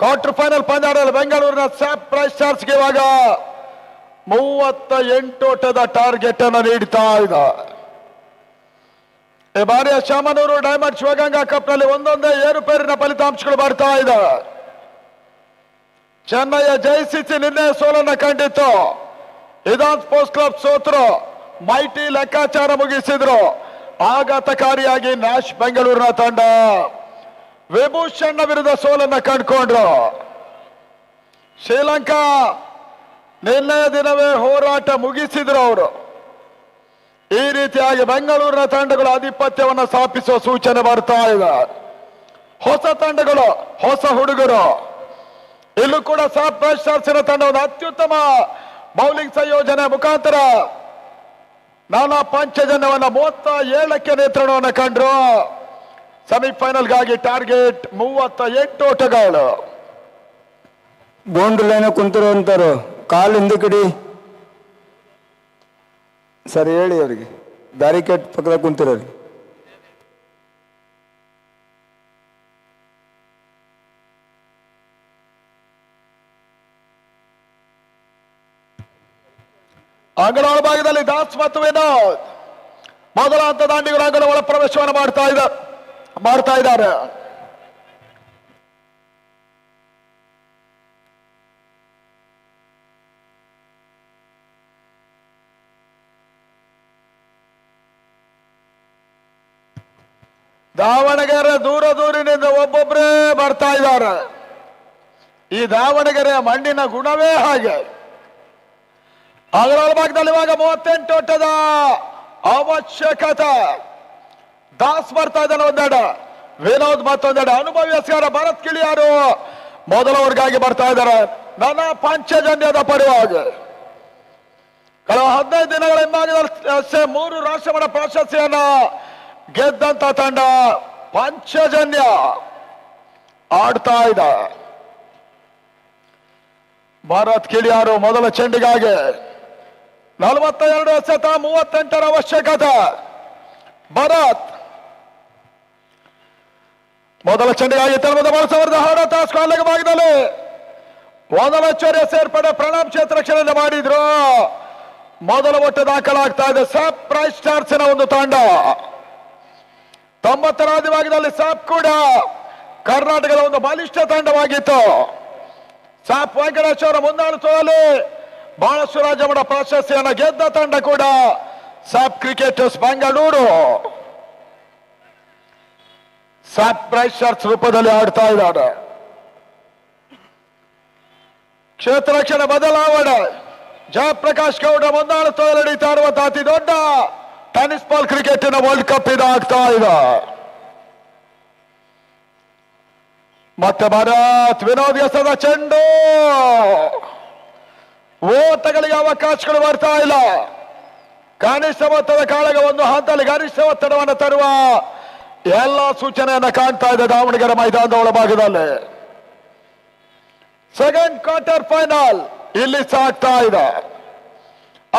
ಕ್ವಾರ್ಟರ್ ಫೈನಲ್ ಪಂದ್ಯದಲ್ಲಿ ಬೆಂಗಳೂರಿನ ಸ್ಯಾಪ್ ಪ್ರೈಸ್ ಸ್ಟಾರ್ಸ್ಗೆ ಇವಾಗ 38 ಓಟದ ಟಾರ್ಗೆಟ್ ಅನ್ನು ನೀಡ್ತಾ ಇದೆ. ಈ ಬಾರಿಯ ಶಾಮನೂರು ಡೈಮಂಡ್ ಶಿವಗಂಗಾ ಕಪ್ ನಲ್ಲಿ ಒಂದೊಂದೇ ಏರುಪೇರಿನ ಫಲಿತಾಂಶಗಳು ಬರ್ತಾ ಇದೆ. ಚೆನ್ನೈಯ ಜೈಸಿಸಿ ನಿನ್ನೆ ಸೋಲನ್ನ ಕಂಡಿತ್ತು. ಇದಾನ್ ಸ್ಪೋರ್ಟ್ಸ್ ಕ್ಲಬ್ ಸೋತರು, ಮೈಟಿ ಲೆಕ್ಕಾಚಾರ ಮುಗಿಸಿದ್ರು. ಆಘಾತಕಾರಿಯಾಗಿ ನ್ಯಾಶ್ ಬೆಂಗಳೂರಿನ ತಂಡ ವಿಭೂಷಣ್ಣ ವಿರುದ್ಧ ಸೋಲನ್ನ ಕಂಡುಕೊಂಡ್ರು. ಶ್ರೀಲಂಕಾ ನಿನ್ನೆ ದಿನವೇ ಹೋರಾಟ ಮುಗಿಸಿದ್ರು ಅವರು. ಈ ರೀತಿಯಾಗಿ ಬೆಂಗಳೂರಿನ ತಂಡಗಳು ಆಧಿಪತ್ಯವನ್ನು ಸ್ಥಾಪಿಸುವ ಸೂಚನೆ ಬರ್ತಾ ಇದೆ. ಹೊಸ ತಂಡಗಳು, ಹೊಸ ಹುಡುಗರು. ಇಲ್ಲೂ ಕೂಡ ಸಾಫ್ ಸ್ಟಾರ್ಸಿನ ತಂಡ ಒಂದು ಅತ್ಯುತ್ತಮ ಬೌಲಿಂಗ್ ಸಂಯೋಜನೆ ಮುಖಾಂತರ ನಾನಾ ಪಾಂಚಜನ್ಯವನ್ನ 37ಕ್ಕೆ ನೇತೃತ್ವವನ್ನು ಕಂಡ್ರು. ಸೆಮಿಫೈನಲ್ಗಾಗಿ ಟಾರ್ಗೆಟ್ 38 ಓಟಗಳು. ಬೌಂಡ್ರಿ ಲೈನ್ ಕುಂತಿರುವಂತರು ಕಾಲು ಹಿಂದಕ್ಕಿಡಿ ಸರ್, ಹೇಳಿ ಅವರಿಗೆ ಬ್ಯಾರಿಕೇಡ್ ಪಕ್ಕದಾಗ ಕುಂತಿರೋರಿ. ಅಂಗಣ ಭಾಗದಲ್ಲಿ ದಾಸ್ ಮತ್ತು ವಿನೋದ್ ಮೊದಲ ಹಂತ ದಾಂಡಿಗರ ಅಂಗಣ ಒಳ ಪ್ರವೇಶವನ್ನು ಮಾಡ್ತಾ ಇದ್ದಾರೆ. ದಾವಣಗೆರೆ ದೂರದೂರಿನಿಂದ ಒಬ್ಬೊಬ್ಬರೇ ಬರ್ತಾ ಇದ್ದಾರೆ. ಈ ದಾವಣಗೆರೆಯ ಮಣ್ಣಿನ ಗುಣವೇ ಹಾಗೆ. ಅಗಲ ಭಾಗದಲ್ಲಿ ಇವಾಗ 38 ಓಟದ ಅವಶ್ಯಕತೆ. ದಾಸ್ ಬರ್ತಾ ಇದ್ದಾನೆ ಒಂದೆಡೆ, ವಿನೋದ್ ಮತ್ತೊಂದೆಡೆ. ಅನುಭವಿ ಎಸ್ಗಾರ ಭರತ್ ಕಿಳಿಯಾರು ಮೊದಲವರೆಗಾಗಿ ಬರ್ತಾ ಇದ್ದಾರೆ. ನಾನಾ ಪಾಂಚಜನ್ಯದ ಪರವಾಗಿ ಕಳೆದ 15 ದಿನಗಳ ಹಿಂಭಾಗದಲ್ಲಿ ಅಷ್ಟೇ 3 ರಾಷ್ಟ್ರಮಟ್ಟ ಪ್ರಶಸ್ತಿಯನ್ನ ಗೆದ್ದಂತ ತಂಡ ಪಂಚಜನ್ಯ ಆಡ್ತಾ ಇದೆ. ಭಾರತ್ ಕಿಳಿಯಾರು ಮೊದಲ ಚೆಂಡಿಗಾಗಿ 42 ಎಸೆತ 38 ಅವಶ್ಯಕತೆ. ಭಾರತ್ ಮೊದಲ ಚೆಂಡಿಗಾಗಿ ತಲುಪದ ಬಳಸವರದ ಹಾಡತ ಸ್ಕಾಲಿಂಗ್ ಭಾಗದಲ್ಲಿ ಮೊದಲ ಚೊರೆ ಸೇರ್ಪಡೆ ಪ್ರಣಾಮ್ ಕ್ಷೇತ್ರಕ್ಷಣೆ ಮಾಡಿದ್ರು. ಮೊದಲ ಒಟ್ಟು ದಾಖಲಾಗ್ತಾ ಇದೆ ಸಾಪ್ ಪ್ರೈಸ್ ಸ್ಟಾರ್ಸ್ನ ಒಂದು ತಂಡ. 90ರ ಆದಿಭಾಗದಲ್ಲಿ ಸಾಪ್ ಕೂಡ ಕರ್ನಾಟಕದ ಒಂದು ಬಲಿಷ್ಠ ತಂಡವಾಗಿತ್ತು. ಸಾಪ್ ವೆಂಕಟೇಶ್ವರ ಮುಂದಾಳುತ್ವದಲ್ಲಿ ಬಹಳಷ್ಟು ರಾಜ್ಯಮಟ್ಟ ಪ್ರಶಸ್ತಿಯನ್ನು ಗೆದ್ದ ತಂಡ ಕೂಡ ಸಾಪ್ ಕ್ರಿಕೆಟರ್ಸ್ ಬೆಂಗಳೂರು. ಸಾಪ್ ಪ್ರೈಸ್ ಸ್ಟಾರ್ಸ್ ರೂಪದಲ್ಲಿ ಆಡ್ತಾ ಇದ್ದಾರೆ. ಕ್ಷೇತ್ರ ರಕ್ಷಣೆ ಬದಲಾವಣೆ. ಜಯಪ್ರಕಾಶ್ ಗೌಡ ಮುಂದಾಳುತ್ವದಲ್ಲಿ ನಡೀತಾ ಇರುವಂತಹ ಅತಿ ದೊಡ್ಡ ಟೆನ್ನಿಸ್ ಬಾಲ್ ಕ್ರಿಕೆಟಿನ ವರ್ಲ್ಡ್ ಕಪ್ ಇದಾಗ್ತಾ ಇದೆ. ಮತ್ತೆ ಭಾರತ್ ವಿನೋದ್ ಎಸೆದ ಚೆಂಡು. ಓಟಗಳಿಗೆ ಅವಕಾಶಗಳು ಬರ್ತಾ ಇಲ್ಲ. ಕನಿಷ್ಠ ಮೊತ್ತದ ಕಾಳಗ ಒಂದು ಹಂತದಲ್ಲಿ ಗರಿಷ್ಠ ಒತ್ತಡವನ್ನು ತರುವ ಎಲ್ಲ ಸೂಚನೆಯನ್ನ ಕಾಣ್ತಾ ಇದೆ ದಾವಣಗೆರೆ ಮೈದಾನದ ಒಳಭಾಗದಲ್ಲಿ. ಸೆಕೆಂಡ್ ಕ್ವಾರ್ಟರ್ ಫೈನಲ್ ಇಲ್ಲಿ ಸಾಗ್ತಾ ಇದೆ.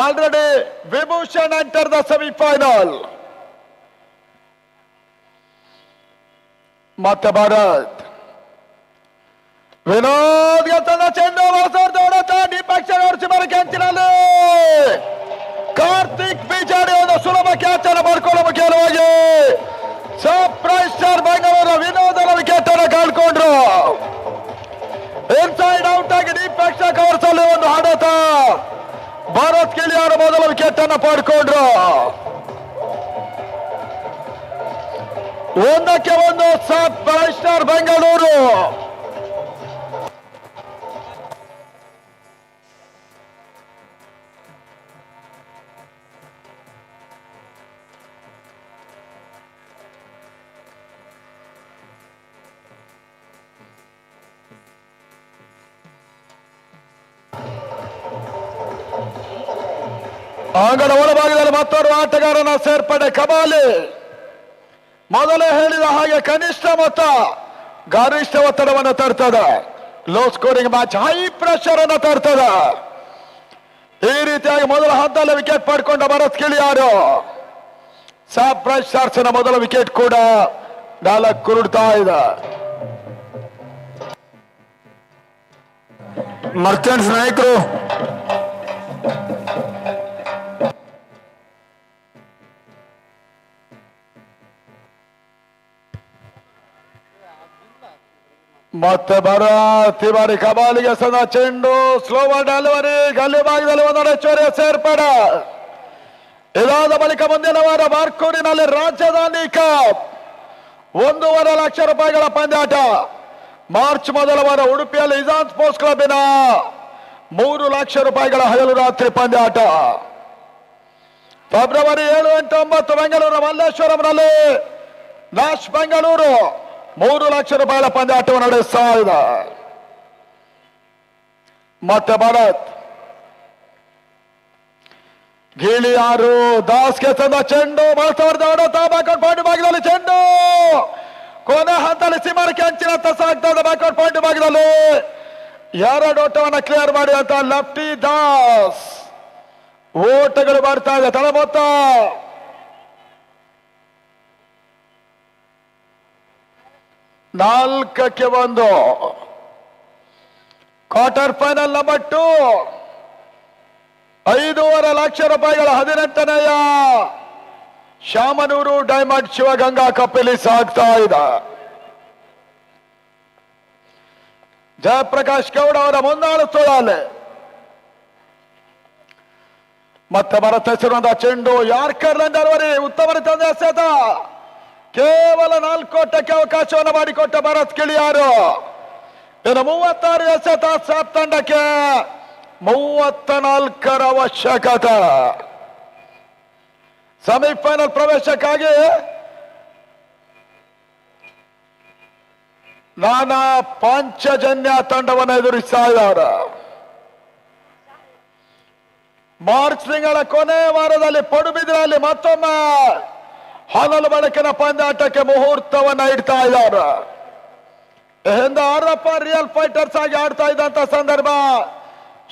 Already Vibhushan enter the semifinal. ಮತ್ತೆ ಭಾರತ್ ವಿನೋದ್ ಗೆದ್ದದ ಚೆಂಡು ದೀಪಕ್ ಚಗರ್ಚಿಮರಕ್ಕೆ ಅಂಚಿನಲ್ಲಿ ಕಾರ್ತಿಕ್ ಬಿಜಾಡಿ ಒಂದು ಸುಲಭ ಕ್ಯಾಚ್ ಅನ್ನು ಮಾಡ್ಕೊಳ್ಳೋ ಮುಖ್ಯವಾಗಿ ಸರ್ಪ್ರೈಸ್ ಸ್ಟಾರ್ ಬೆಂಗಳೂರು ವಿನೋದನ ವಿಕೆಟ್ ಅನ್ನು ಕಳ್ಕೊಂಡ್ರು. ಇನ್ಸೈಡ್ ಔಟ್ ಆಗಿ ದೀಪಕ್ ಕವರ್ಸಲ್ಲಿ ಒಂದು ಆಡತ. ಭಾರತ್ ಕಿಳಿಯಾರು ಮೊದಲ ವಿಕೆಟ್ ಅನ್ನು ಪಡ್ಕೊಂಡ್ರು. 1-1 ಸರ್ಪ್ರೈಸ್ ಸ್ಟಾರ್ ಬೆಂಗಳೂರು. ಅಂಗಡ ಒಳಭಾಗದಲ್ಲಿ ಮತ್ತೋರ್ವ ಆಟಗಾರನ ಸೇರ್ಪಡೆ ಕಬಾಲಿ. ಮೊದಲೇ ಹೇಳಿದ ಹಾಗೆ ಕನಿಷ್ಠ ಮೊತ್ತ ಗರಿಷ್ಠ ಒತ್ತಡವನ್ನು ತರ್ತದೆ. Low scoring match high pressure ಅನ್ನು ತರ್ತದೆ. ಈ ರೀತಿಯಾಗಿ ಮೊದಲ ಹಂತದಲ್ಲಿ ವಿಕೆಟ್ ಪಡ್ಕೊಂಡ ಭರತ್ ಕಿಳಿಯಾರು. ಸರ್ಪ್ರೈಸ್ ಸ್ಟಾರ್ಸ್ನ ಮೊದಲ ವಿಕೆಟ್ ಕೂಡ 4 ಕುರುಡ್ತಾ ಇದೆ. ಮರ್ಚೆಂಟ್ಸ್ ನಾಯಕರು ಮತ್ತೆ ಭಾರತ್ ಬಾರಿ ಕಬಾಲಿಗೆ ಸದ ಚೆಂಡು ಸ್ಲೋವರ್ ಡೆಲಿವರಿ ಗಲ್ಲಿ ಭಾಗದಲ್ಲಿ ಒಂದೆಡೆ ಚೊರೆ ಸೇರ್ಪಡೆ. ಇದಾದ ಬಳಿಕ ಮುಂದಿನ ವಾರ ಬಾರ್ಕೂರಿನಲ್ಲಿ ರಾಜಧಾನಿ ಕಪ್ 1.5 ಲಕ್ಷ ರೂಪಾಯಿಗಳ ಪಂದ್ಯಾಟ. ಮಾರ್ಚ್ ಮೊದಲ ವಾರ ಉಡುಪಿಯಲ್ಲಿ ಇಜಾನ್ ಸ್ಪೋರ್ಟ್ಸ್ ಕ್ಲಬ್ಬಿನ 3 ಲಕ್ಷ ರೂಪಾಯಿಗಳ ಹಗಲು ರಾತ್ರಿ ಪಂದ್ಯಾಟ. ಫೆಬ್ರವರಿ 7, 8, 9 ಬೆಂಗಳೂರು ಮಲ್ಲೇಶ್ವರಂನಲ್ಲಿ ನ್ಯಾಶ್ ಬೆಂಗಳೂರು 3 ಲಕ್ಷ ರೂಪಾಯಿಗಳ ಪಂದ್ಯಾಟವನ್ನು ನಡೆಸ್ತಾ ಇದೆ. ಮತ್ತೆ ಭಾರತ್ ಗಿಳಿಯಾರು ದಾಸ್ಗೆ ತಂದ ಚೆಂಡು ಬಳಸವರ್ದ ಹೊಡೆತ ಬ್ಯಾಕ್ಔಟ್ ಪಾಯಿಂಟ್ ಭಾಗದಲ್ಲಿ ಚೆಂಡು ಕೊನೆ ಹಂತದಲ್ಲಿ ಸಿಮರ್ಕೆ ಅಂಚಿನತ್ತ ಸಾಗ್ತಾ ಇದೆ. ಬ್ಯಾಕ್ಔಟ್ ಪಾಯಿಂಟ್ ಭಾಗದಲ್ಲಿ 2 ಓಟವನ್ನು ಕ್ಲಿಯರ್ ಮಾಡಿ ಅಂತ ಲೆಫ್ಟಿ ದಾಸ್. ಓಟಗಳು ಬರ್ತಾ ಇದೆ. ತಳ ಮೊತ್ತ 4-1 ಕ್ವಾರ್ಟರ್ ಫೈನಲ್ ನಂಬರ್ 2 5.5 ಲಕ್ಷ ರೂಪಾಯಿಗಳ 18ನೆಯ ಶಾಮನೂರು ಡೈಮಂಡ್ ಶಿವಗಂಗಾ ಕಪ್ಪಲ್ಲಿ ಸಾಗ್ತಾ ಇದೆ. ಜಯಪ್ರಕಾಶ್ ಗೌಡ ಅವರ ಮುಂದಾಳುತ್ವದಲ್ಲಿ ಮತ್ತೆ ಭರತ್ ಹೆಸರುವಂತಹ ಚೆಂಡು ಯಾರ್ಕರ್ ಡೆಲಿವರಿ ಉತ್ತಮ ತಂದೆ ಎಸೆತ. ಕೇವಲ 4 ಓಟಕ್ಕೆ ಅವಕಾಶವನ್ನು ಮಾಡಿಕೊಟ್ಟ ಭರತ್ ಕಿಳಿಯಾರು. ಇನ್ನು 36 ಎಸೆತ ಸಾಪ್ ತಂಡಕ್ಕೆ 34ರ ಅವಶ್ಯಕತೆ. ಸೆಮಿಫೈನಲ್ ಪ್ರವೇಶಕ್ಕಾಗಿ ನಾನಾ ಪಂಚಜನ್ಯ ತಂಡವನ್ನು ಎದುರಿಸ್ತಾ ಇದ್ದಾರೆ. ಮಾರ್ಚ್ ತಿಂಗಳ ಕೊನೆ ವಾರದಲ್ಲಿ ಪಡುಬಿದ್ರಲ್ಲಿ ಮತ್ತೊಮ್ಮೆ ಹೊನಲು ಬೆಳಕಿನ ಪಂದ್ಯಾಟಕ್ಕೆ ಮುಹೂರ್ತವನ್ನ ಇಡ್ತಾ ಇದ್ದಾರೆ. ಹಿಂದೆ ಆರಪ್ಪ ರಿಯಲ್ ಫೈಟರ್ಸ್ ಆಗಿ ಆಡ್ತಾ ಇದ್ದಂತ ಸಂದರ್ಭ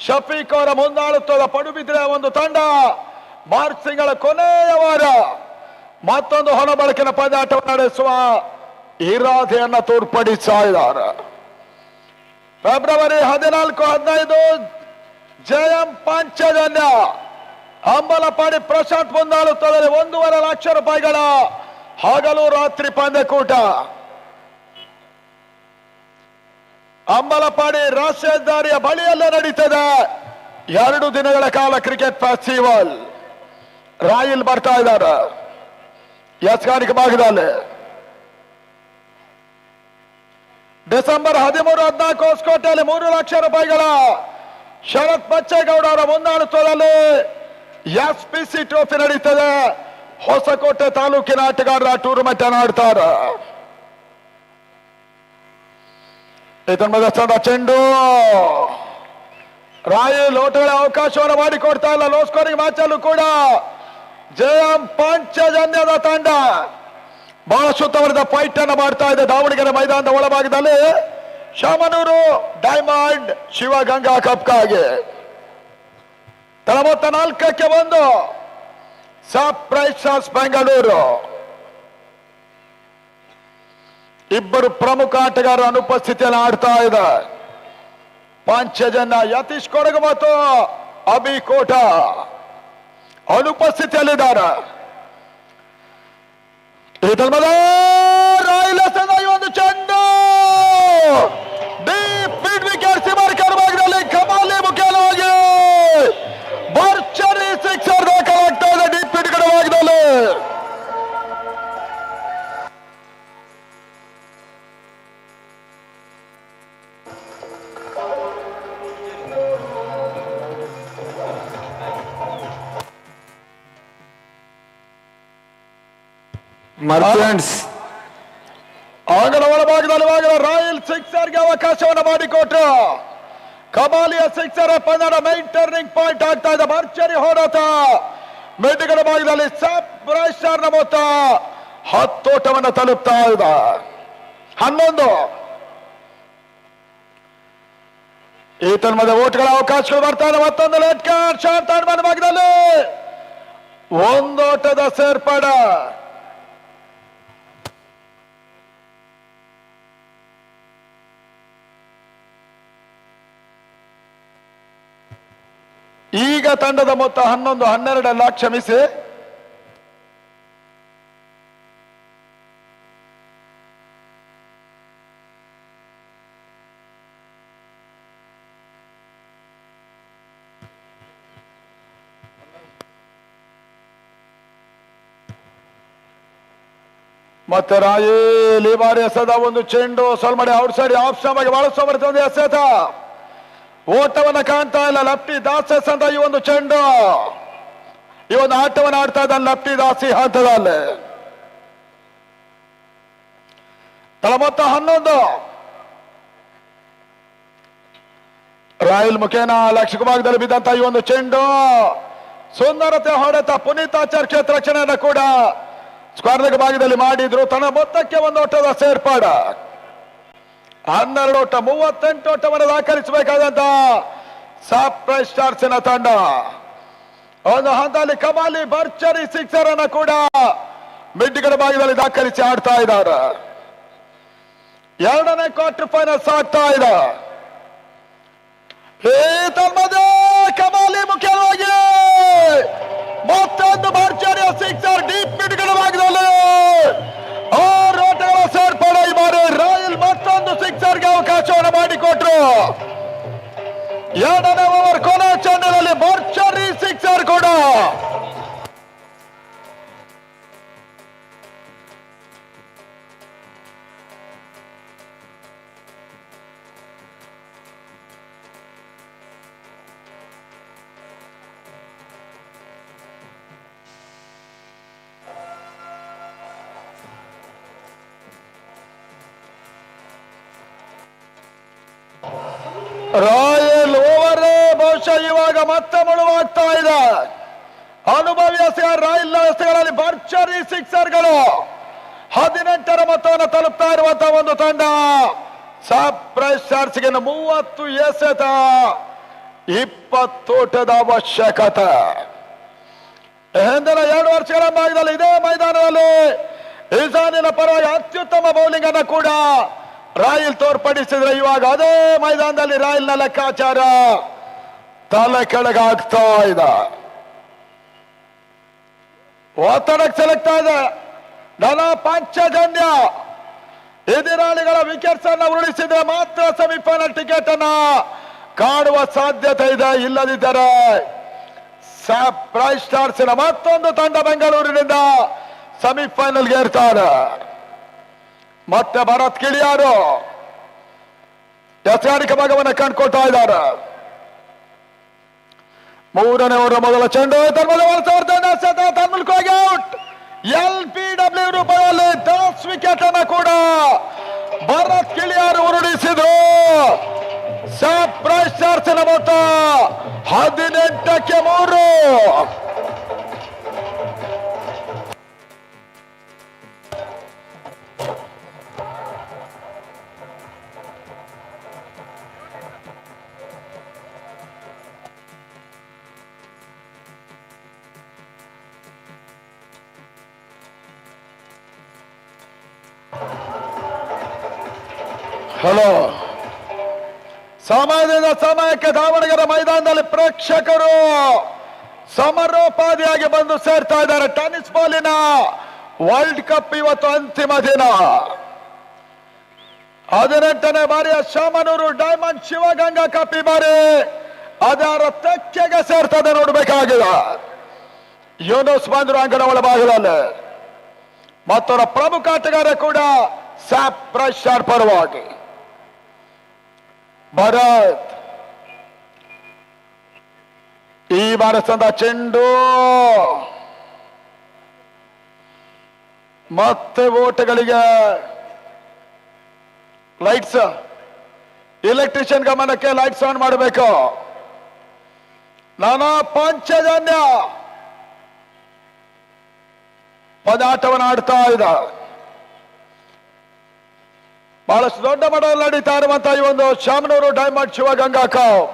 ಶಫೀಕ್ ಅವರ ಮುಂದಾಳುತ್ವದ ಪಡುಬಿದ್ರೆ ಒಂದು ತಂಡ ಮಾರ್ಚ್ ತಿಂಗಳ ಕೊನೆಯ ವಾರ ಮತ್ತೊಂದು ಹೊನ ಬೆಳಕಿನ ಪಂದ್ಯಾಟವನ್ನು ನಡೆಸುವ ಇರಾದೆಯನ್ನ ತೋರ್ಪಡಿಸ್ತಾ ಇದ್ದಾರೆ. ಫೆಬ್ರವರಿ 14-15 ಜಯಂ ಪಾಂಚಜನ್ಯ ಅಂಬಲಪಾಡಿ ಪ್ರಶಾಂತ್ ಮುಂದಾಳುತ್ತದೆ. 1.5 ಲಕ್ಷ ರೂಪಾಯಿಗಳ ಹಗಲು ರಾತ್ರಿ ಪಂದ್ಯಕೂಟ. ಅಂಬಲಪಾಡಿ ರಾಷ್ಟ್ರೀಯ ಹೆದ್ದಾರಿಯ ಬಳಿಯಲ್ಲೇ ನಡೀತದೆ 2 ದಿನಗಳ ಕಾಲ ಕ್ರಿಕೆಟ್ ಫೆಸ್ಟಿವಲ್. ರಾಯಲ್ ಬರ್ತಾ ಇದ್ದಾರೆ ಯಸ್ಗಾನಿಕ ಭಾಗದಲ್ಲಿ. ಡಿಸೆಂಬರ್ 13-14 ಹೊಸಕೋಟೆಯಲ್ಲಿ 3 ಲಕ್ಷ ರೂಪಾಯಿಗಳ ಶರತ್ ಬಚ್ಚೇಗೌಡ ಅವರ ಮುಂದಾಳುತ್ವದಲ್ಲಿ SPC ಟ್ರೋಫಿ ನಡೀತದೆ. ಹೊಸಕೋಟೆ ತಾಲೂಕಿನ ಆಟಗಾರರ ಟೂರ್ನಮೆಂಟ್ ಅನ್ನು ಆಡ್ತಾರೆ. ಇದನ್ನ ಚೆಂಡು ರಾಯಲ್ ಓಟಗಳ ಅವಕಾಶವನ್ನು ಮಾಡಿಕೊಡ್ತಾ ಇಲ್ಲ. ಲೋ ಸ್ಕೋರಿಂಗ್ ಮ್ಯಾಚ್ ಅಲ್ಲೂ ಕೂಡ ಜಯಂ ಪಾಂಚಜನ್ಯದ ತಂಡ ಬಹಳ ಸುತ್ತವರದ ಫೈಟ್ ಅನ್ನು ಮಾಡ್ತಾ ಇದೆ. ದಾವಣಗೆರೆ ಮೈದಾನದ ಒಳಭಾಗದಲ್ಲಿ ಶಾಮನೂರು ಡೈಮಂಡ್ ಶಿವಗಂಗಾ ಕಪ್ಗಾಗಿ 44ಕ್ಕೆ 1 ಸರ್ಪ್ರೈಸರ್ಸ್ ಬೆಂಗಳೂರು. ಇಬ್ಬರು ಪ್ರಮುಖ ಆಟಗಾರರ ಅನುಪಸ್ಥಿತಿಯಲ್ಲಿ ಆಡ್ತಾ ಇದೆ. ಪಾಂಚಜನ್ಯ ಯತೀಶ್ ಕೊಡಗು ಮತ್ತು ಅಭಿ ಕೋಟ ಅನುಪಸ್ಥಿತಿಯಲ್ಲಿದ್ದಾರೆ. ರಾಯಲ್ ಒಂದು ಚೆಂಡು ಡೀಪ್ ಮಿಡ್ ವಿಕೆಟ್ ಸಿಮರ್ಕರ್ ಭಾಗದಲ್ಲಿ ಕಮಾಲಿ ಮುಖ್ಯವಾಗಿ ಭರ್ಜರಿ ಸಿಕ್ಸರ್ ದಾಖಲಾಗ್ತಾ ಇದೆ ಡೀಪ್ ಮಿಡ್ ಕಡೆ ಭಾಗದಲ್ಲಿ. ಮರ್ಚೆಂಟ್ಸ್ ಅಂಗಡ ಒಳಭಾಗದಲ್ಲಿ ರಾಯಲ್ ಸಿಕ್ಸರ್ಗೆ ಅವಕಾಶವನ್ನು ಮಾಡಿಕೊಟ್ರು. ಕಮಾಲಿಯ ಸಿಕ್ಸರ್ ಪಂದ್ಯದ ಮೈನ್ ಟರ್ನಿಂಗ್ ಪಾಯಿಂಟ್ ಆಗ್ತಾ ಇದೆ. ಭರ್ಜರಿ ಹೋರಾಟ ಮೆಡ್ಡಿಗಡ ಭಾಗದಲ್ಲಿ ಸರ್ಪ್ರೈಸರ್ನ ಮೊತ್ತ 10 ಓಟವನ್ನು ತಲುಪ್ತಾ ಇದೆ. 11 ಈ ತನ್ಮದ ಓಟ್ಗಳ ಅವಕಾಶಗಳು ಬರ್ತಾ ಇದೆ. ಮತ್ತೊಂದು ಲೆಟ್ ಕಾರ್ಡ್ ಶಾಂತ ಭಾಗದಲ್ಲಿ 1 ಓಟದ ಸೇರ್ಪಡೆ. ಈಗ ತಂಡದ ಮೊತ್ತ 11-12 ಅಲ್ಲ, ಕ್ಷಮಿಸಿ. ಮತ್ತೆ ರಾಯಲ್ ಈ ಬಾರಿ ಎಸೆದ ಒಂದು ಚೆಂಡು ಸೊಲ್ಮಡಿ ಔಟ್ ಸೈಡ್ ಆಫ್ ಸ್ಟಾಂಪ್ ಆಗಿ ಬಳಸುವ ಬರ್ತದೆ. ಎಸೆತ ಓಟವನ್ನ ಕಾಣ್ತಾ ಇಲ್ಲ. ಲೆಫ್ಟಿ ದಾಸಸ್ ಅಂತ ಈ ಒಂದು ಚೆಂಡು ಈ ಒಂದು ಆಟವನ್ನು ಆಡ್ತಾ ಇದ್ದಾನೆ ಲೆಫ್ಟಿ ದಾಸಿ ಹಂತದಲ್ಲಿ. ತಳಮೊತ್ತ 11. ರಾಯಲ್ ಮುಖೇನ ಲಕ್ಷಕ ಭಾಗದಲ್ಲಿ ಬಿದ್ದಂತ ಈ ಒಂದು ಚೆಂಡು ಸುಂದರತೆ ಹೊಡೆತ ಪುನೀತಾಚಾರ್ ಕ್ಷೇತ್ರ ರಕ್ಷಣೆಯನ್ನು ಕೂಡ ಸ್ಕ್ವಾರ್ಲೆಗ್ ಭಾಗದಲ್ಲಿ ಮಾಡಿದ್ರು. ತನ್ನ ಮೊತ್ತಕ್ಕೆ 1 ಓಟದ ಸೇರ್ಪಾಡ. 12 ಓಟ 38 ಓಟವನ್ನು ದಾಖಲಿಸಬೇಕಾದಂತ ಸರ್ಪ್ರೈಸ್ ಸ್ಟಾರ್ಸ್ನ ತಂಡ ಒಂದು ಹಂತದಲ್ಲಿ ಕಮಾಲಿ ಭರ್ಜರಿ ಸಿಕ್ಸರ್ ಅನ್ನು ಕೂಡ ಮಿಡ್ಗಡ ಭಾಗದಲ್ಲಿ ದಾಖಲಿಸಿ ಆಡ್ತಾ ಇದ್ದಾರೆ. 2ನೇ ಕ್ವಾರ್ಟರ್ ಫೈನಲ್ಸ್ ಆಗ್ತಾ ಇದೆ. ಕಮಾಲಿ ಮುಖ್ಯವಾಗಿ ಮತ್ತೊಂದು ಭರ್ಜರಿಯ ಸಿಕ್ಸರ್ ಡೀಪ್ ಮಿಡ್ಗಡ ಭಾಗದಲ್ಲಿ 6 ಓಟಗಳ ಸೇರ್ಪಡೆ. ಈ ಬಾರಿ ರಾಯಲ್ ಮತ್ತೊಂದು ಸಿಕ್ಸರ್ಗೆ ಅವಕಾಶವನ್ನು ಮಾಡಿಕೊಟ್ರು. 2ನೇ ಓವರ್ ಕೊನೆ ಚೆಂಡಿನಲ್ಲಿ ಭರ್ಜರಿ ಸಿಕ್ಸರ್ ಕೂಡ. ರಾಯಲ್ ಓವರ್ ಬಹುಶಃ ಇವಾಗ ಮತ್ತೆ ಮುಳುವಾಗ್ತಾ ಇದೆ. ಅನುಭವಿ ಎಸೆಗಾರ ರಾಯಲ್ ಎಸೆಗಾರಲ್ಲಿ ಭರ್ಜರಿ ಸಿಕ್ಸರ್ಗಳು. 18ರ ಮೊತ್ತವನ್ನು ತಲುಪ್ತಾ ಇರುವಂತಹ ಒಂದು ತಂಡ. ಸರ್ಪ್ರೈಸ್ ಚಾರ್ಜ್ಗೆ 30 ಎಸೆತ, 20 ಓಟದ ಅವಶ್ಯಕತೆ. ಹಿಂದಿನ 2 ವರ್ಷಗಳ ಭಾಗದಲ್ಲಿ ಇದೇ ಮೈದಾನದಲ್ಲಿ ಇಜಾನಿನ ಪರವಾಗಿ ಅತ್ಯುತ್ತಮ ಬೌಲಿಂಗ್ ಅನ್ನು ಕೂಡ ರಾಯಲ್ ತೋರ್ಪಡಿಸಿದ್ರೆ, ಇವಾಗ ಅದೇ ಮೈದಾನದಲ್ಲಿ ರಾಯಲ್ನ ಲೆಕ್ಕಾಚಾರ ತಲೆ ಕೆಳಗಾಗ್ತಾ ಇದೆ. ಒತ್ತಡಕ್ಕೆ ಸೆಲೆಕ್ತಾ ಇದೆ ಧನ ಪಾಂಚಜನ್ಯ. ಎದುರಾಳಿಗಳ ವಿಕೆಟ್ಸ್ ಅನ್ನು ಉರುಳಿಸಿದ್ರೆ ಮಾತ್ರ ಸೆಮಿಫೈನಲ್ ಟಿಕೆಟ್ ಅನ್ನ ಕಾಣುವ ಸಾಧ್ಯತೆ ಇದೆ. ಇಲ್ಲದಿದ್ದರೆ ಸರ್ಪ್ರೈಸ್ ಸ್ಟಾರ್ಸ್ ಮತ್ತೊಂದು ತಂಡ ಬೆಂಗಳೂರಿನಿಂದ ಸೆಮಿಫೈನಲ್ಗೆ ಇರ್ತಾರೆ. ಮತ್ತೆ ಭರತ್ ಕಿಳಿಯಾರು ಎಸೆಗಾರಿಕೆ ಭಾಗವನ್ನು ಕಂಡುಕೊಳ್ತಾ ಇದ್ದಾರೆ. 3ನೇ ಓವರ್ ಮೊದಲ ಚೆಂಡು ಔಟ್. LBW ರೂಪದಲ್ಲಿ 10 ವಿಕೆಟ್ ಅನ್ನು ಕೂಡ ಭರತ್ ಕಿಳಿಯಾರು ಉರುಳಿಸಿದ್ರು. ಸರ್ಪ್ರೈಸ್ ಚಾರ್ಜ್ನ ಮೊತ್ತ 18ಕ್ಕೆ 3. ಹಲೋ, ಸಮಯದಿಂದ ಸಮಯಕ್ಕೆ ದಾವಣಗೆರೆ ಮೈದಾನದಲ್ಲಿ ಪ್ರೇಕ್ಷಕರು ಸಮರೋಪಾದಿಯಾಗಿ ಬಂದು ಸೇರ್ತಾ ಇದ್ದಾರೆ. ಟೆನ್ನಿಸ್ ಬಾಲಿನ ವರ್ಲ್ಡ್ ಕಪ್ ಇವತ್ತು ಅಂತಿಮ ದಿನ. 18ನೇ ಬಾರಿಯ ಶಾಮನೂರು ಡೈಮಂಡ್ ಶಿವಗಂಗಾ ಕಪ್ ಈ ಬಾರಿ ಅದರ ತೆಕ್ಕೆಗೆ ಸೇರ್ತದೆ ನೋಡಬೇಕಾಗಿದೆ. ಯೂನುಸ್ ಬಂದ್ರು ಅಂಗಣ ಒಳಭಾಗದಲ್ಲಿ. ಮತ್ತವರ ಪ್ರಮುಖ ಆಟಗಾರ ಕೂಡ ಸರ್ಪ್ರೈಸ್ ಸ್ಟಾರ್ ಪರವಾಗಿ ಭರತ್. ಈ ಬಾರಿಸಿದ ಚೆಂಡು ಮತ್ತೆ ಓಟಗಳಿಗೆ ಲೈಟ್ಸ್, ಎಲೆಕ್ಟ್ರಿಷಿಯನ್ ಗಮನಕ್ಕೆ ಲೈಟ್ಸ್ ಆನ್ ಮಾಡಬೇಕು. ನಾನಾ ಪಾಂಚಜನ್ಯ ಪದಾಟವನ್ನು ಆಡ್ತಾ ಇದ್ದ. ಬಹಳಷ್ಟು ದೊಡ್ಡ ಮಟ್ಟದಲ್ಲಿ ನಡೀತಾ ಇರುವಂತಹ ಈ ಒಂದು ಶಾಮನೂರು ಡೈಮಂಡ್ ಶಿವಗಂಗಾ ಕಪ್.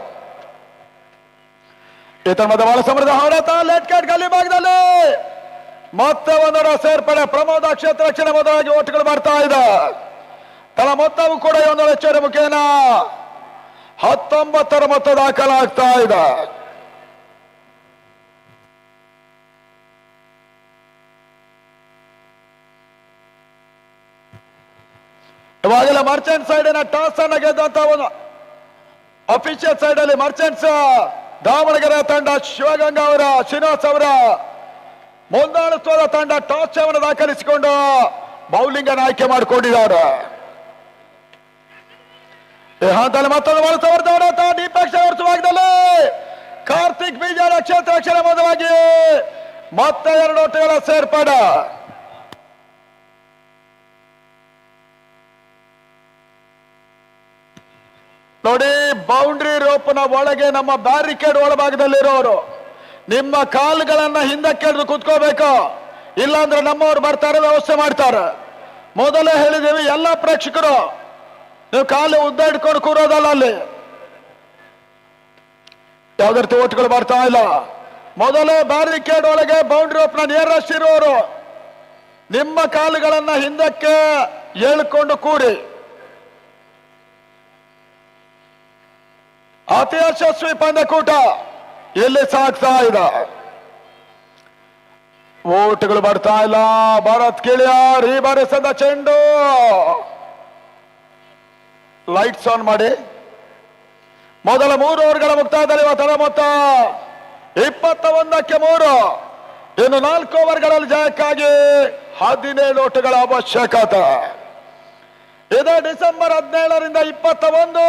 ಇತರ ಮತ್ತೆ ಬಹಳ ಸಮೃದ್ಧ ಹೋರಾಟ. ಲೆಟ್ ಕಾರ್ಡ್ ಗಲ್ಲಿ ಭಾಗದಲ್ಲಿ ಮತ್ತೆ ಒಂದರ ಸೇರ್ಪಡೆ. ಪ್ರಮೋದ ಕ್ಷೇತ್ರ ರಕ್ಷಣೆ ಮೊದಲಾಗಿ ಓಟುಗಳು ಬರ್ತಾ ಇದೆ. ತನ್ನ ಮೊತ್ತವು ಕೂಡ ಈ ಒಂದು ಹೆಚ್ಚುವರಿ ಮುಖೇನ 19ರ ಮೊತ್ತ ದಾಖಲಾಗ್ತಾ ಇದೆ. ಇವಾಗೆಲ್ಲ ಮರ್ಚೆಂಟ್ ಸೈಡಿನ ಟಾಸ್ ಅನ್ನ ಗೆದ್ದಂತ ಒಂದು ಅಫಿಷಿಯಲ್ ಸೈಡ್ ಅಲ್ಲಿ ಮರ್ಚೆಂಟ್ಸ್ ದಾವಣಗೆರೆ ತಂಡ ಶಿವಗಂಗಾ ಅವರ ಶ್ರೀನಿವಾಸ್ ಅವರ ಮುಂದಾಳತ್ವದ ತಂಡ ಟಾಸ್ ಅನ್ನು ದಾಖಲಿಸಿಕೊಂಡು ಬೌಲಿಂಗ್ ಅನ್ನು ಆಯ್ಕೆ ಮಾಡಿಕೊಂಡಿದ್ದಾರೆ. ಈ ಹಂತದಲ್ಲಿ ಮತ್ತೊಂದು ಬಳಸವರ್ತ ಹೋರಾಟ. ದೀಪಕ್ ಭಾಗದಲ್ಲಿ ಕಾರ್ತಿಕ್ ಬೀಜಾರ ಕ್ಷೇತ್ರ ರಕ್ಷಣೆ ಮೊದಲಾಗಿ ಮತ್ತೆ 2 ಓಟಗಳ ಸೇರ್ಪಡೆ. ನೋಡಿ, ಬೌಂಡ್ರಿ ರೋಪ್ನ ಒಳಗೆ ನಮ್ಮ ಬ್ಯಾರಿಕೇಡ್ ಒಳಭಾಗದಲ್ಲಿರೋರು ನಿಮ್ಮ ಕಾಲುಗಳನ್ನ ಹಿಂದಕ್ಕೆ ಹಿಡಿದು ಕುತ್ಕೋಬೇಕು. ಇಲ್ಲಾಂದ್ರೆ ನಮ್ಮವ್ರು ಬರ್ತಾರೆ, ವ್ಯವಸ್ಥೆ ಮಾಡ್ತಾರೆ. ಮೊದಲೇ ಹೇಳಿದ್ದೀವಿ ಎಲ್ಲ ಪ್ರೇಕ್ಷಕರು, ನೀವು ಕಾಲು ಉದ್ದ ಇಟ್ಕೊಂಡು ಕೂರೋದಲ್ಲ. ಅಲ್ಲಿ ಯಾವ್ದೇ ರೀತಿ ಓಟ್ಗಳು ಬರ್ತಾ ಇಲ್ಲ. ಮೊದಲೇ ಬ್ಯಾರಿಕೇಡ್ ಒಳಗೆ ಬೌಂಡ್ರಿ ರೋಪ್ನ ನಿಯರೆಸ್ಟ್ ಇರೋರು ನಿಮ್ಮ ಕಾಲುಗಳನ್ನ ಹಿಂದಕ್ಕೆ ಎಳ್ಕೊಂಡು ಕೂರಿ. ಅತಿ ಯಶಸ್ವಿ ಪಂದ್ಯಕೂಟ ಇಲ್ಲಿ ಸಾಗ್ತಾ ಇದೆ. ಓಟುಗಳು ಬರ್ತಾ ಇಲ್ಲ. ಭರತ್ ಕಿಳಿಯಾರ್ ಈ ಬಾರಿಸಿದ ಚೆಂಡು ಲೈಟ್ಸ್ ಆನ್ ಮಾಡಿ. ಮೊದಲ 3 ಓವರ್ಗಳ ಮುಕ್ತಾಯದಲ್ಲಿ ಇವತ್ತರ ಮೊತ್ತ 21ಕ್ಕೆ 3. ಇನ್ನು 4 ಓವರ್ಗಳಲ್ಲಿ ಜಯಕ್ಕಾಗಿ 17 ಓಟಗಳ ಅವಶ್ಯಕತೆ. ಇದು ಡಿಸೆಂಬರ್ 17ರಿಂದ 21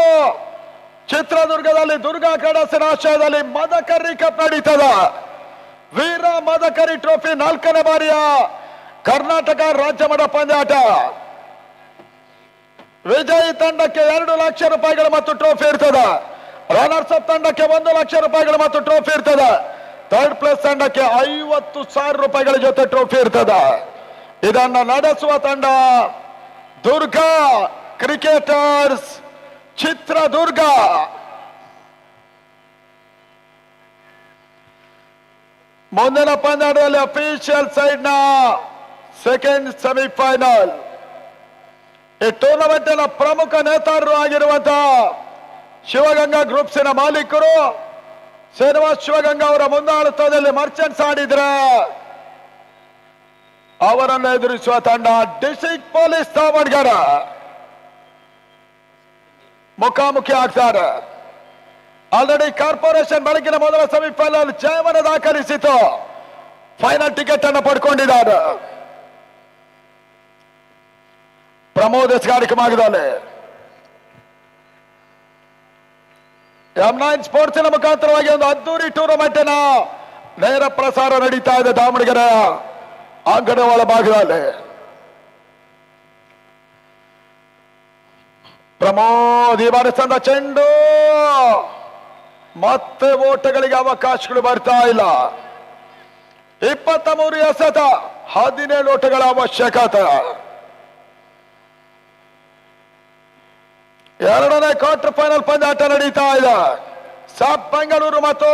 ಚಿತ್ರದುರ್ಗದಲ್ಲಿ ದುರ್ಗಾ ಕಡಸಿನ ಆಶ್ರಯದಲ್ಲಿ ಮದಕರಿ ಕಪ್ ನಡೀತದ. ವೀರ ಮದಕರಿ ಟ್ರೋಫಿ 4ನೇ ಬಾರಿಯ ಕರ್ನಾಟಕ ರಾಜ್ಯ ಮಟ್ಟ ಪಂದ್ಯಾಟ. ವಿಜಯಿ ತಂಡಕ್ಕೆ 2 ಲಕ್ಷ ರೂಪಾಯಿಗಳು ಮತ್ತು ಟ್ರೋಫಿ ಇರ್ತದೆ. ರನ್ನರ್ಸ್ ಅಪ್ ತಂಡಕ್ಕೆ 1,00,000 ರೂಪಾಯಿಗಳು ಮತ್ತು ಟ್ರೋಫಿ ಇರ್ತದೆ. ಥರ್ಡ್ ಪ್ಲೇಸ್ ತಂಡಕ್ಕೆ 50,000 ರೂಪಾಯಿಗಳ ಜೊತೆ ಟ್ರೋಫಿ ಇರ್ತದೆ. ಇದನ್ನ ನಡೆಸುವ ತಂಡ ದುರ್ಗಾ ಕ್ರಿಕೆಟರ್ಸ್ ಚಿತ್ರದುರ್ಗ. ಮುಂದಿನ ಪಂದ್ಯದಲ್ಲಿ ಅಫಿಷಿಯಲ್ ಸೈಡ್ ನ ಸೆಕೆಂಡ್ ಸೆಮಿಫೈನಲ್. ಈ ಟೂರ್ನಮೆಂಟಿನ ಪ್ರಮುಖ ನೇತಾರರು ಆಗಿರುವಂತಹ ಶಿವಗಂಗಾ ಗ್ರೂಪ್ಸಿನ ಮಾಲೀಕರು ಶ್ರೀನಿವಾಸ್ ಶಿವಗಂಗಾ ಅವರ ಮುಂದಾಳತ್ವದಲ್ಲಿ ಮರ್ಚೆಂಟ್ಸ್ ಆಡಿದ್ರೆ ಅವರನ್ನು ಎದುರಿಸುವ ತಂಡ ಡಿಸ್ಟ್ರಿಕ್ಟ್ ಪೊಲೀಸ್ ದಾವಣಗೆರೆ ಮುಖಾಮುಖಿ ಆಗ್ತಾರೆ. ಆಲ್ರೆಡಿ ಕಾರ್ಪೊರೇಷನ್ ಬೆಳಗಿನ ಮೊದಲ ಸೆಮಿಫೈನಲ್ ಜಯವನ್ನು ದಾಖಲಿಸಿತು. ಫೈನಲ್ ಟಿಕೆಟ್ ಅನ್ನು ಪಡ್ಕೊಂಡಿದ್ದಾರೆ. ಪ್ರಮೋದ್ ಕಾರ್ಯಕ್ರಮದಲ್ಲಿ M9 ಸ್ಪೋರ್ಟ್ಸಿನ ಮುಖಾಂತರವಾಗಿ ಒಂದು ಅದ್ದೂರಿ ಟೂರ್ನಮೆಂಟಿನ ನೇರ ಪ್ರಸಾರ ನಡೀತಾ ಇದೆ ದಾವಣಗೆರೆ ಅಂಗಡಿ ಒಳಭಾಗದಲ್ಲಿ. ಪ್ರಮೋದ್ ಈ ಬಾರಿ ತಂದ ಚೆಂಡು ಮತ್ತೆ ಓಟಗಳಿಗೆ ಅವಕಾಶಗಳು ಬರ್ತಾ ಇಲ್ಲ. 23 ಎಸೆತ 17 ಓಟಗಳ ಅವಶ್ಯಕತೆ. ಎರಡನೇ ಕ್ವಾರ್ಟರ್ ಫೈನಲ್ ಪಂದ್ಯಾಟ ನಡೀತಾ ಇದೆ. ಸಾಪ್ ಬೆಂಗಳೂರು ಮತ್ತು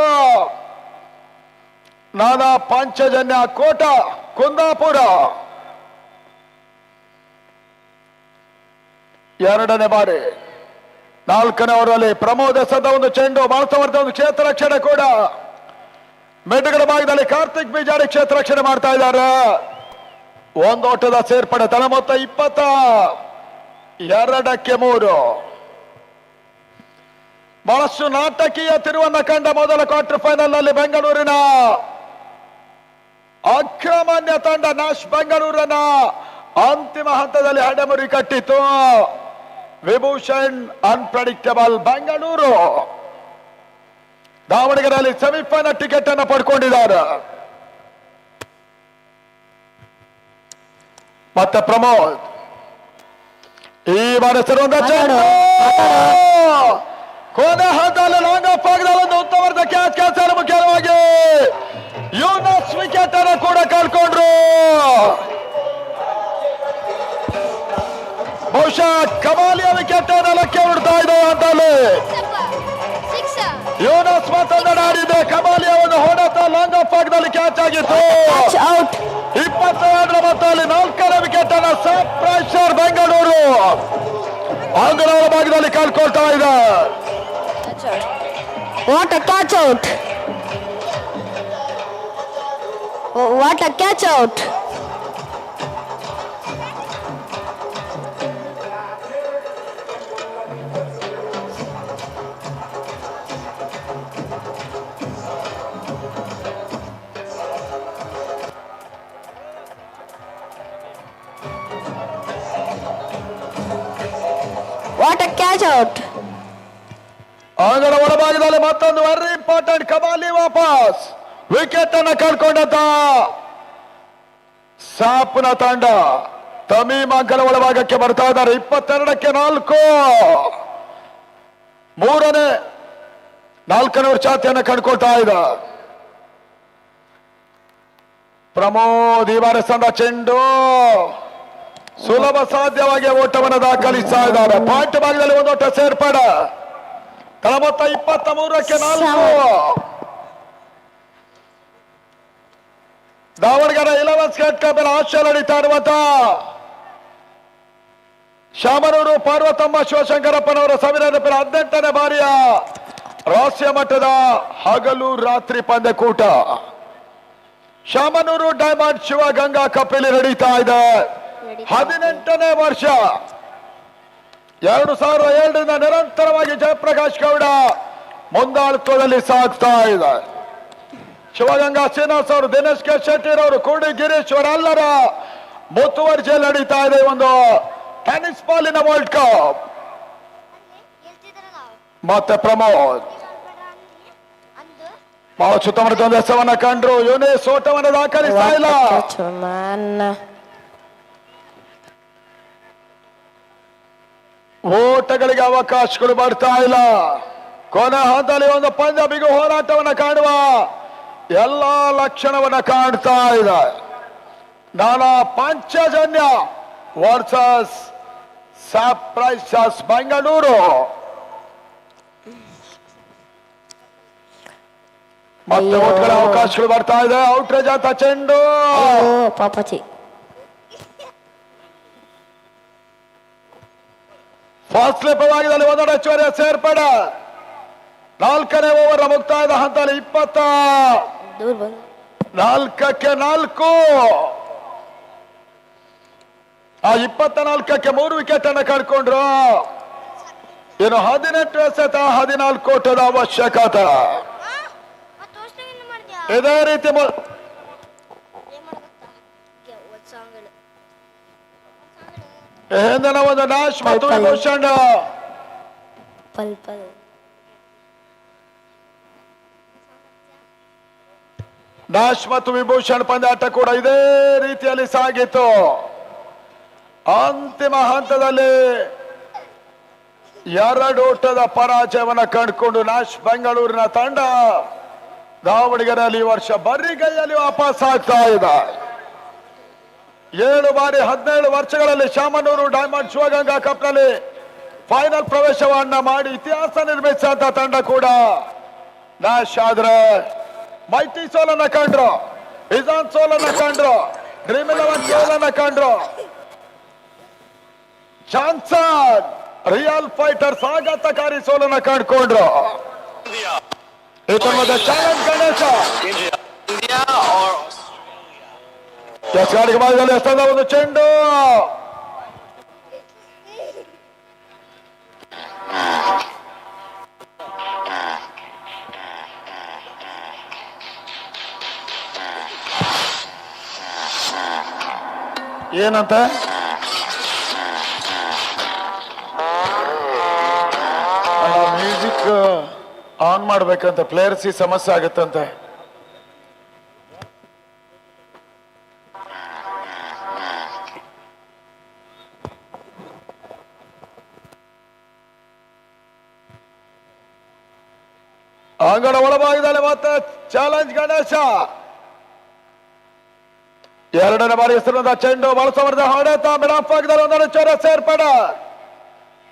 ನಾನಾ ಪಾಂಚಜನ್ಯ ಕೋಟ ಕುಂದಾಪುರ. ಎರಡನೇ ಬಾರಿ 4ನೇ ಓವರಲ್ಲಿ ಪ್ರಮೋದ್ ಎಸೆದ ಒಂದು ಚೆಂಡು ಮಾನಸವರ್ಧ ಒಂದು ಕ್ಷೇತ್ರ ರಕ್ಷಣೆ ಕೂಡ. ಮೆಡ್ಗಡ ಭಾಗದಲ್ಲಿ ಕಾರ್ತಿಕ್ ಬಿಜಾಡಿ ಕ್ಷೇತ್ರ ರಕ್ಷಣೆ ಮಾಡ್ತಾ ಇದ್ದಾರೆ. ಒಂದು ಓಟದ ಸೇರ್ಪಡೆ. ತಳ ಮೊತ್ತ 22-3. ಬಹಳಷ್ಟು ನಾಟಕೀಯ ತಿರುವನ್ನ ಕಂಡ ಮೊದಲ ಕ್ವಾರ್ಟರ್ ಫೈನಲ್ ನಲ್ಲಿ ಬೆಂಗಳೂರಿನ ಅಗ್ರಮಾನ್ಯ ತಂಡ ನಾಶ್ ಬೆಂಗಳೂರನ್ನ ಅಂತಿಮ ಹಂತದಲ್ಲಿ ಹಡೆಮುರಿ ಕಟ್ಟಿತು. ವಿಭೂಷಣ್ ಅನ್ಪ್ರೆಡಿಕ್ಟಬಲ್ ಬೆಂಗಳೂರು ದಾವಣಗೆರೆಯಲ್ಲಿ ಸೆಮಿಫೈನಲ್ ಟಿಕೆಟ್ ಅನ್ನು ಪಡ್ಕೊಂಡಿದ್ದಾರೆ. ಮತ್ತೆ ಪ್ರಮೋದ್ ಈ ಬಾರಿ ಹೆಸರು ಕೊನೆ ಹಂತದಲ್ಲಿ ಲಾಂಗ್ ಆಫ್ ಆಗದಲ್ಲಿ ಒಂದು ಉತ್ತಮವಾದ ಕ್ಯಾಚ್ ಕ್ಯಾಚ್ ಮುಖ್ಯವಾಗಿ ಯೂನಸ್ ವಿಕೆಟ್ ಅನ್ನು ಕೂಡ ಕಳ್ಕೊಂಡ್ರು. ಬಹುಶಃ ಕಮಾಲಿಯ ವಿಕೆಟ್ ನೆಲಕ್ಕೆ ಉಡ್ತಾ ಇದೆ ಅಂತಲ್ಲಿ ಯೂನಸ್ ಮಾತನಾಡ ಆಡಿದೆ. ಕಮಾಲಿಯ ಒಂದು ಹೊಡೆತ ಲಾಂಗ್ ಆಫ್ ಆಗದಲ್ಲಿ ಕ್ಯಾಚ್ ಆಗಿತ್ತು. 22ರ ಮೊತ್ತದಲ್ಲಿ 4ನೇ ವಿಕೆಟ್ ಅನ್ನ ಸಾಫ್ ಪ್ರೆಷರ್ ಬೆಂಗಳೂರು ಅಂಗನವಾಡಿ ಭಾಗದಲ್ಲಿ ಕಳ್ಕೊಳ್ತಾ ಇದೆ. What a catch out! What a catch out! What a catch out! ಅಂಗಡ ಒಳಭಾಗದಲ್ಲಿ ಮತ್ತೊಂದು ವೆರಿ ಇಂಪಾರ್ಟೆಂಟ್ ಕಮಾಲಿ ವಾಪಸ್ ವಿಕೆಟ್ ಅನ್ನು ಕಳ್ಕೊಂಡಂತ ಸಾಪ್ನ ತಂಡ ತಮೀಮ್ ಅಂಗಡ ಒಳಭಾಗಕ್ಕೆ ಬರ್ತಾ ಇದ್ದಾರೆ. 22-4. 4ನೇ ಚಾತಿಯನ್ನು ಕಂಡುಕೊಳ್ತಾ ಇದೆ. ಪ್ರಮೋದ್ ಈ ಬಾರಿ ಸಂದ ಚೆಂಡು ಸುಲಭ ಸಾಧ್ಯವಾಗಿ ಓಟವನ್ನು ದಾಖಲಿಸ್ತಾ ಇದ್ದಾರೆ. ಪಾಯಿಂಟ್ ಭಾಗದಲ್ಲಿ ಒಂದು ಓಟ ಸೇರ್ಪಡೆ. ತಳ ಮೊತ್ತ 23-4. ದಾವಣಗೆರೆ 11 ಸ್ಕೇಟ್ ಕಪ್ ಆಶ್ಚರ್ಯ ನಡೀತಾ ಇರುವಂತ ಶಾಮನೂರು ಪಾರ್ವತಮ್ಮ ಶಿವಶಂಕರಪ್ಪನವರ ಸಾವಿರಾರು 18ನೇ ಬಾರಿಯ ರಾಷ್ಟ್ರೀಯ ಮಟ್ಟದ ಹಗಲು ರಾತ್ರಿ ಪಂದ್ಯಕೂಟ ಶಾಮನೂರು ಡೈಮಂಡ್ ಶಿವಗಂಗಾ ಕಪ್ ಇಲ್ಲಿ ನಡೀತಾ ಇದೆ. 18ನೇ ವರ್ಷ. 2007ರಿಂದ ನಿರಂತರವಾಗಿ ಜಯಪ್ರಕಾಶ್ ಗೌಡ ಮುಂದಾಳತ್ವದಲ್ಲಿ ಸಾಗ್ತಾ ಇದೆ. ಶಿವಗಂಗಾ ಶ್ರೀನಿವಾಸ್ ಅವರು, ದಿನೇಶ್ ಕೆ ಶೆಟ್ಟಿರವರು, ಕೂಡಿ ಗಿರೀಶ್ ಅವರೆಲ್ಲರ ಮುತುವರ್ಜಿಯಲ್ಲಿ ನಡೀತಾ ಇದೆ ಒಂದು ಟೆನ್ನಿಸ್ ಬಾಲಿನ ವರ್ಲ್ಡ್ ಕಪ್. ಮತ್ತೆ ಪ್ರಮೋದ್ ಬಹಳ ಸುತ್ತಮುತ್ತ ಒಂದು ಹೆಸವನ್ನ ಕಂಡ್ರು. ಯೂನಿಸ್ ಓಟವನ್ನು ದಾಖಲಿಸ್ತಾ ಇಲ್ಲ. ಓಟಗಳಿಗೆ ಅವಕಾಶಗಳು ಬರ್ತಾ ಇಲ್ಲ. ಕೊನೆ ಹಂತದಲ್ಲಿ ಒಂದು ಪಂದ್ಯ ಬಿಗು ಹೋರಾಟವನ್ನು ಕಾಣುವ ಎಲ್ಲ ಲಕ್ಷಣವನ್ನ ಕಾಣ್ತಾ ಇದೆ. ನಾನಾ ಪಾಂಚಜನ್ಯ ವರ್ಸಸ್ ಸರ್ಪ್ರೈಸಸ್ ಬೆಂಗಳೂರು. ಮತ್ತೆ ಒಟ್ಗಳ ಅವಕಾಶಗಳು ಬರ್ತಾ ಇದೆ. ಔಟ್ರೇಜ್ ಅಂತ ಚೆಂಡು ಅಯ್ಯೋ ಪಾಪಚಿ. ಫಾಸ್ಟ್ ಸ್ಲಿಪ್ವಾಗಿದ್ದಲ್ಲಿ ಒಂದೆಡೆ ಚೋರಿಯ ಸೇರ್ಪಡೆ. 4ನೇ ಓವರ್ ಮುಕ್ತಾಯದ ಹಂತದಲ್ಲಿ 24ಕ್ಕೆ 4. ಆ 24ಕ್ಕೆ 3 ವಿಕೆಟ್ ಅನ್ನು ಕಳ್ಕೊಂಡ್ರು. ಇನ್ನು 18 ಎಸೆತ 14 ಓಟದ ಅವಶ್ಯಕತೆ. ಇದೇ ರೀತಿ ಹಿಂದಿನ ಒಂದು ನ್ಯಾಶ್ ಮತ್ತು ವಿಭೂಷಣ್ ನ್ಯಾಶ್ ಮತ್ತು ವಿಭೂಷಣ್ ಪಂದ್ಯಾಟ ಕೂಡ ಇದೇ ರೀತಿಯಲ್ಲಿ ಸಾಗಿತ್ತು. ಅಂತಿಮ ಹಂತದಲ್ಲಿ 2 ಓಟದ ಪರಾಜಯವನ್ನು ಕಂಡುಕೊಂಡು ನ್ಯಾಶ್ ಬೆಂಗಳೂರಿನ ತಂಡ ದಾವಣಗೆರೆಯಲ್ಲಿ ಈ ವರ್ಷ ಬರಿಗೈಯಲ್ಲಿ ವಾಪಸ್ ಆಗ್ತಾ ಇದೆ. 7 ಬಾರಿ 17 ವರ್ಷಗಳಲ್ಲಿ ಶಾಮನೂರು ಡೈಮಂಡ್ ಶಿವಗಂಗಾ ಕಪ್ನಲ್ಲಿ ಫೈನಲ್ ಪ್ರವೇಶವನ್ನ ಮಾಡಿ ಇತಿಹಾಸ ನಿರ್ಮಿಸಿದಂತ ತಂಡ ಕೂಡ ನ್ಯಾಶ್ ಆದ್ರೆ ಮೈಟಿ ಸೋಲನ್ನ ಕಂಡ್ರು, ಇಜಾನ್ ಸೋಲನ್ನ ಕಂಡ್ರು, ಡ್ರೀಮ್ 11 ಸೋಲನ್ನ ಕಂಡ್ರು. ಜಾನ್ಸನ್ ರಿಯಲ್ ಫೈಟರ್ಸ್ ಆಘಾತಕಾರಿ ಸೋಲನ್ನ ಕಂಡುಕೊಂಡ್ರು. ಚಾಲೆಂಜ್ ಗಣೇಶ ಗಾಡಿಗೆ ಭಾಗದಲ್ಲಿ ಎಷ್ಟೊಂದ ಒಂದು ಚೆಂಡು ಏನಂತ ಮ್ಯೂಸಿಕ್ ಆನ್ ಮಾಡ್ಬೇಕಂತ ಪ್ಲೇಯರ್ಸ್ ಸಮಸ್ಯೆ ಆಗುತ್ತಂತೆ. ಅಂಗಡ ಒಳಭಾಗದಲ್ಲಿ ಮತ್ತೆ ಚಾಲೆಂಜ್ ಗಣೇಶ 2ನೇ ಬಾರಿ ಹೆಸರಿನ ಚೆಂಡು ಬಳಸವರ್ದ ಹೊಡೆತ ಮಿಡಾಫ್ ಭಾಗದಲ್ಲಿ ಒಂದೆಡೆ ಚೋರ ಸೇರ್ಪಡೆ.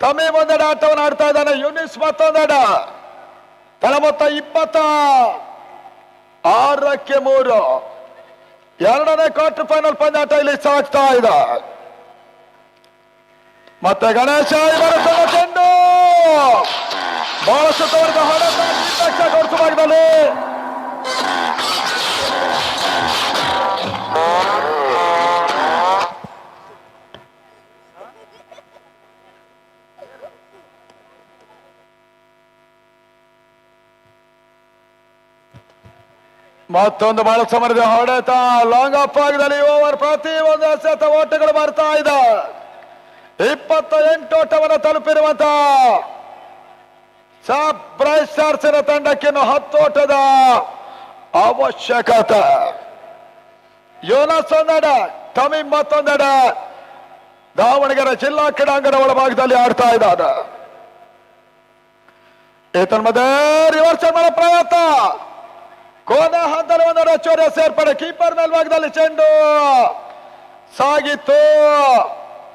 ತಮೀಮ್ ಒಂದೆಡೆ ಆಟವನ್ನು ಆಡ್ತಾ ಇದ್ದಾನೆ. ಯೂನಿಸ್ ಮತ್ತೊಂದೆಡೆ. ತಳ ಮೊತ್ತ 26ಕ್ಕೆ 3. 2ನೇ ಕ್ವಾರ್ಟರ್ ಫೈನಲ್ ಪಂದ್ಯಾಟ ಇಲ್ಲಿ ಸಾಗ್ತಾ ಇದೆ. ಮತ್ತೆ ಗಣೇಶ ಚೆಂಡು ಬಹಳ ಸುತ್ತವರ್ಗ ಹೊಡೆತ ಗೊತ್ತು ಭಾಗದಲ್ಲಿ ಮತ್ತೊಂದು ಬಹಳ ಸಮರದ ಹೊಡೆತ ಲಾಂಗ್ ಅಪ್ ಆಗದಲ್ಲಿ ಓವರ್ ಪ್ರತಿ ಒಂದು ಎಸೆತ ಓಟಗಳು ಬರ್ತಾ ಇದೆ. 28 ಓಟವನ್ನು ತಲುಪಿರುವಂತ ಸರ್ಪ್ರೈಸರ್ಸ್ ತಂಡಕ್ಕೆ 10 ಓಟದ ಅವಶ್ಯಕತೆ. ಯೋನಸ್ ಒಂದೆಡೆ, ತಮೀಮ್ ಮತ್ತೊಂದೆಡೆ ದಾವಣಗೆರೆ ಜಿಲ್ಲಾ ಕ್ರೀಡಾಂಗಣ ಒಳಭಾಗದಲ್ಲಿ ಆಡ್ತಾ ಇದ್ದಾನೆ. ಏತನ್ಮಧ್ಯೆ ರಿವರ್ಸ್ ಮಾಡೋ ಪ್ರಯತ್ನ. ಕೊನೆ ಹಂತದಲ್ಲಿ ಒಂದೆಡೆ ಚೋರ್ಯ ಸೇರ್ಪಡೆ. ಕೀಪರ್ ಮೇಲ್ಭಾಗದಲ್ಲಿ ಚೆಂಡು ಸಾಗಿತ್ತು.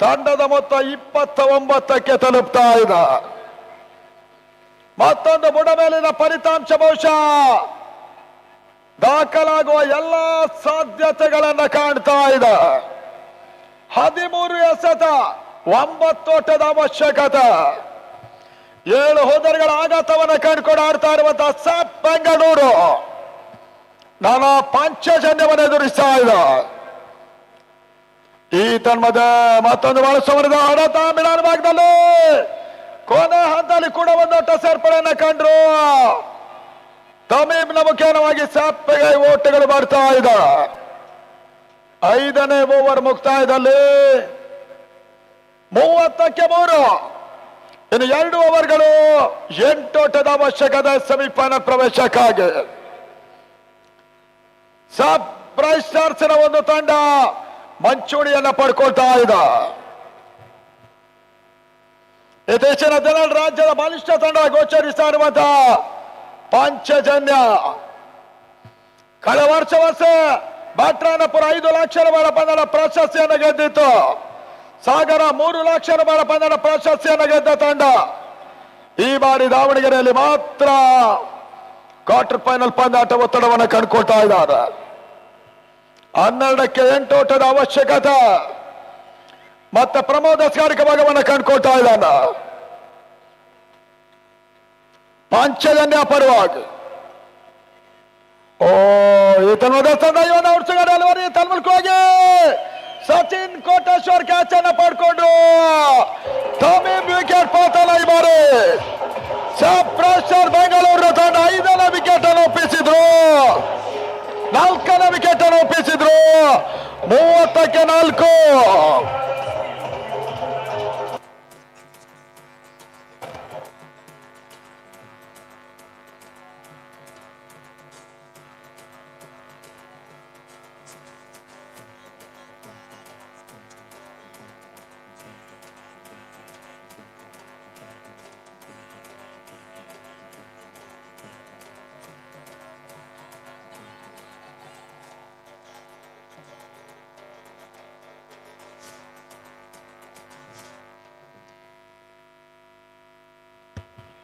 ತಂಡದ ಮೊತ್ತ 29ಕ್ಕೆ ತಲುಪ್ತಾ ಇದೆ. ಮತ್ತೊಂದು ಬುಡ ಮೇಲಿನ ಫಲಿತಾಂಶ ಬಹುಶಃ ದಾಖಲಾಗುವ ಎಲ್ಲ ಸಾಧ್ಯತೆಗಳನ್ನ ಕಾಣ್ತಾ ಇದೆ. 13 ಎಸೆತ 9 ಓಟದ ಅವಶ್ಯಕತೆ. 7 ಹೋದರ್ಗಳ ಆಘಾತವನ್ನು ಕಂಡುಕೊಂಡು ಆಡ್ತಾ ಇರುವಂತಹ ಸಾಪ್ ಬೆಂಗಳೂರು ನಾನಾ ಪಾಂಚಜನ್ಯವನ್ನು ಎದುರಿಸ್ತಾ ಇದೆ. ಈ ತನ್ಮದ ಮತ್ತೊಂದು ಬಹಳ ಸಮರದ ಹೊಡೆತ ಮಿಡಾನ್ ಭಾಗದಲ್ಲಿ ಕೊನೆ ಹಂತದಲ್ಲಿ ಕೂಡ ಒಂದೊಟ್ಟ ಸೇರ್ಪಡೆಯನ್ನ ಕಂಡ್ರು. ತಮೀಮ್ನ ಮುಖ್ಯವಾಗಿ ಸಾಪ್ಗೆ ಓಟಗಳು ಬರ್ತಾ ಇದೆ. 5ನೇ ಓವರ್ ಮುಕ್ತಾಯದಲ್ಲಿ 30ಕ್ಕೆ 3. ಇನ್ನು 2 ಓವರ್ಗಳು 8 ಓಟದ ಅವಶ್ಯಕತೆ ಸೆಮಿಫೈನಲ್ ಪ್ರವೇಶಕ್ಕಾಗಿ. ಸರ್ಪ್ರೈಸರ್ಸ್ನ ಒಂದು ತಂಡ ಮಂಚೂಣಿಯನ್ನ ಪಡ್ಕೊಳ್ತಾ ಇದೆ. ಇತ್ತೀಚಿನ ದಿನಗಳಲ್ಲಿ ರಾಜ್ಯದ ಬಲಿಷ್ಠ ತಂಡ ಗೋಚರಿಸ್ತಾ ಇರುವಂತಹ ಪಾಂಚಜನ್ಯ ಕಳೆದ ವರ್ಷ ಭಟ್ರಾನಪುರ 5 ಲಕ್ಷ ರೂಪಾಯಿ ಪಂದ್ಯದ ಪ್ರಶಸ್ತಿಯನ್ನು ಗೆದ್ದಿತ್ತು. ಸಾಗರ 3 ಲಕ್ಷ ರೂಪಾಯಿ ಪಂದ್ಯದ ಪ್ರಶಸ್ತಿಯನ್ನು ಗೆದ್ದ ತಂಡ ಈ ಬಾರಿ ದಾವಣಗೆರೆಯಲ್ಲಿ ಮಾತ್ರ ಕ್ವಾರ್ಟರ್ ಫೈನಲ್ ಪಂದ್ಯಾಟ ಒತ್ತಡವನ್ನು ಕಂಡುಕೊಳ್ತಾ ಇದ್ದಾರೆ. 12ಕ್ಕೆ 8 ಓಟದ ಅವಶ್ಯಕತೆ ಮತ್ತೆ ಪ್ರಮೋದ ಸ್ಕಾರಿಕ ಭಾಗವನ್ನು ಕಂಡುಕೊಳ್ತಾ ಇದ್ದಾನೆ. ಪಾಂಚಜನ್ಯ ಪರವಾಗಿ ತಲ್ಮಲ್ಕೋಗಿ ಸಚಿನ್ ಕೋಟೇಶ್ವರ್ ಕ್ಯಾಚ್ ಅನ್ನ ಪಡ್ಕೊಂಡು ತಮೀಮ್ ವಿಕೆಟ್ ಪೋತಲ್ಲ ಈ ಬಾರಿ. ಸಬ್ ಪ್ರೆಷರ್ ಬೆಂಗಳೂರು ತಂಡ 5ನೇ ವಿಕೆಟ್ ಅನ್ನು ಒಪ್ಪಿಸಿದ್ರು, 4ನೇ ವಿಕೆಟ್ ಅನ್ನು ಒಪ್ಪಿಸಿದ್ರು. 30ಕ್ಕೆ 4.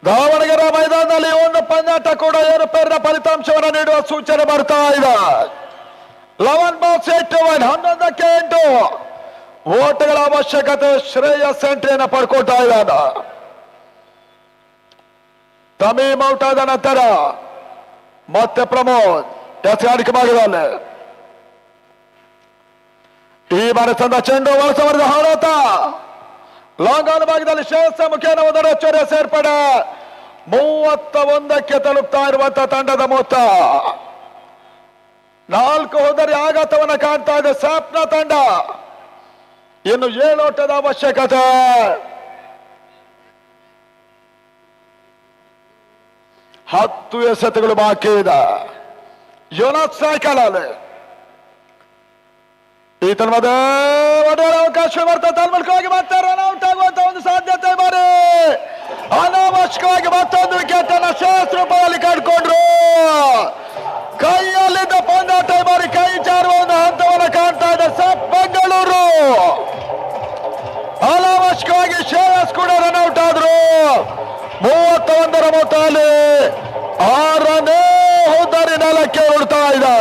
ದಾವಣಗೆರೆ ಮೈದಾನದಲ್ಲಿ ಒಂದು ಪಂದ್ಯಾಟ ಕೂಡ ಏರುಪೇರಿನ ಫಲಿತಾಂಶವನ್ನು ನೀಡುವ ಸೂಚನೆ ಬರ್ತಾ ಇದೆ. 11 ಬಾಕ್ಸ್ 11ಕ್ಕೆ 8 ಓಟಗಳ ಅವಶ್ಯಕತೆ. ಶ್ರೇಯಸ್ ಎಂಟ್ರಿಯನ್ನು ಪಡ್ಕೊಳ್ತಾ ಇದ್ದಾನೆ. ತಮೀಮ್ ಔಟ್ ಆದ ನಂತರ ಮತ್ತೆ ಪ್ರಮೋದ್ ಎಸೆಗಾರಿಕೆ ಮಾಡಿದ್ದಾನೆ. ಈ ಬಾರಿ ತಂದ ಚೆಂಡು ಬಳಸವರೆದ ಹಾರಾಟ ಲಾಂಗ್ ಆನ್ ಭಾಗದಲ್ಲಿ ಶ್ರೇಯಸ್ ಮುಖೇನ ಒಂದರ ಚೊರೆ ಸೇರ್ಪಡೆ. 31ಕ್ಕೆ ತಲುಪ್ತಾ ಇರುವಂತಹ ತಂಡದ ಮೊತ್ತ. 4 ಹೋದರೆ ಆಘಾತವನ್ನು ಕಾಣ್ತಾ ಇದೆ ಸ್ಯಾಪ್ನ ತಂಡ. ಇನ್ನು 7 ಓಟದ ಅವಶ್ಯಕತೆ. ಹತ್ತು ಎಸೆತಗಳು ಬಾಕಿ ಇದೆ. ಯೋನಾಥ್ ಸೈಕಲ್ ಅಲ್ಲಿ ಈತನ ಮಧ್ಯೆ ಒಡೆಯರ ಅವಕಾಶ ಬರ್ತದೆ. ತಲ್ಮಲ್ಕೋಗಿ ಮತ್ತೆ ರನ್ ಔಟ್ ಆಗುವಂತ ಒಂದು ಸಾಧ್ಯತೆ ಬಾರಿ. ಅನಾವಶ್ಯಕವಾಗಿ ಮತ್ತೊಂದು ವಿಕೆಟ್ ಅನ್ನ ಶ್ರೇಯಸ್ ರೂಪದಲ್ಲಿ ಕಂಡುಕೊಂಡ್ರು. ಕೈಯಲ್ಲಿದ್ದ ಪಂದ್ಯಾಟ ಬಾರಿ ಕೈ ಜಾರುವ ಒಂದು ಹಂತವನ್ನು ಕಾಣ್ತಾ ಇದೆ ಸಬ್ ಬೆಂಗಳೂರು. ಅನಾವಶ್ಯಕವಾಗಿ ಶ್ರೇಯಸ್ ಕೂಡ ರನ್ ಔಟ್ ಆದ್ರು. 31ರ ಮೊತ್ತದಲ್ಲಿ 6ನೇ ಹೋದಾರಿ ನೆಲಕ್ಕೆ ಉಳ್ತಾ ಇದೆ.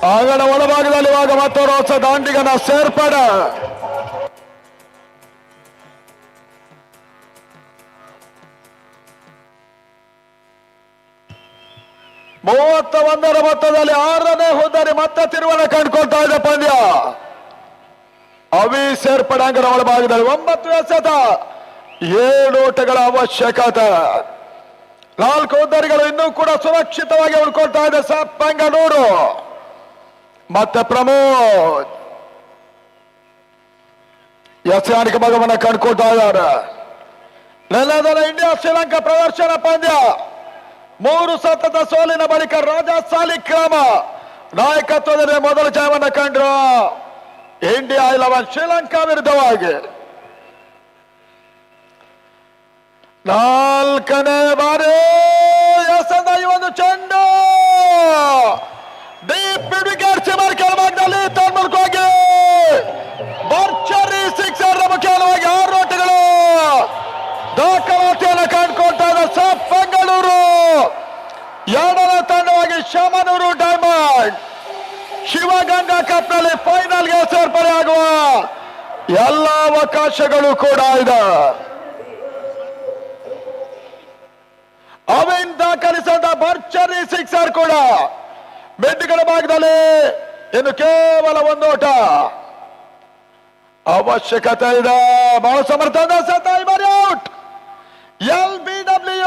ಅಂಗಣ ಒಳಭಾಗದಲ್ಲಿ ಇವಾಗ ಮತ್ತೊಂದು ಹೊಸ ದಾಂಡಿಗನ ಸೇರ್ಪಡೆ. ಮೂವತ್ತ ಮೊತ್ತದಲ್ಲಿ 6ನೇ ಹೋದರೆ ಮತ್ತೆ ತಿರುವನ್ನ ಕಂಡುಕೊಳ್ತಾ ಇದೆ ಪಂದ್ಯ. ಅವಿ ಸೇರ್ಪಡೆ ಅಂಗಣ ಒಳಭಾಗದಲ್ಲಿ 9 ಎಸೆತ 7 ಓಟಗಳ ಅವಶ್ಯಕತೆ. 4 ಹೋದರಿಗಳು ಇನ್ನೂ ಕೂಡ ಸುರಕ್ಷಿತವಾಗಿ ಉಳ್ಕೊಳ್ತಾ ಇದೆ ಸಬ್ ಬೆಂಗಳೂರು. ಮತ್ತೆ ಪ್ರಮೋದ್ ಎಸೆಗಾರಿಕೆ ಭಾಗವನ್ನು ಕಂಡುಕೊಳ್ತಾ ಇದ್ದಾರೆ. ನೆಲದ ಇಂಡಿಯಾ ಶ್ರೀಲಂಕಾ ಪ್ರದರ್ಶನ ಪಂದ್ಯ. 3 ಸತತ ಸೋಲಿನ ಬಳಿಕ ರಾಜಾ ಸಾಲಿಗ್ರಾಮ ನಾಯಕತ್ವದಲ್ಲಿ ಮೊದಲ ಜಯವನ್ನು ಕಂಡ್ರು ಇಂಡಿಯಾ 11 ಶ್ರೀಲಂಕಾ ವಿರುದ್ಧವಾಗಿ. 4ನೇ ಬಾರಿ ಎಸೆದ ಈ ಒಂದು ಚೆಂಡು ಡೀಪ್ ವಿಕೆಟ್ ಸಿಮರ್ ಕೆಳಭಾಗದಲ್ಲಿ ತನ್ಮೂಲಕವಾಗಿ ಭರ್ಜರಿ ಸಿಕ್ಸರ್ ಮುಖ್ಯವಾಗಿ 6 ಓಟಗಳು ದಾಖಲಾತಿಯನ್ನು ಕಂಡುಕೊಳ್ತಾ ಇದೆ ಸಬ್ ಬೆಂಗಳೂರು. 2ನೇ ತಂಡವಾಗಿ ಶಮನೂರು ಡೈಮಂಡ್ ಶಿವಗಂಗಾ ಕಪ್ನಲ್ಲಿ ಫೈನಲ್ಗೆ ಸೇರ್ಪಡೆಯಾಗುವ ಎಲ್ಲ ಅವಕಾಶಗಳು ಕೂಡ ಇದೆ. ಅವಿನ್ ದಾಖಲಿಸಿದ ಭರ್ಜರಿ ಸಿಕ್ಸರ್ ಕೂಡ ಬೆಡ್ಗಳ ಭಾಗದಲ್ಲಿ ಇನ್ನು ಕೇವಲ 1 ಓಟ ಅವಶ್ಯಕತೆ ಇದೆ. ಬಹಳ ಸಮರ್ಥದ ಔಟ್. LBW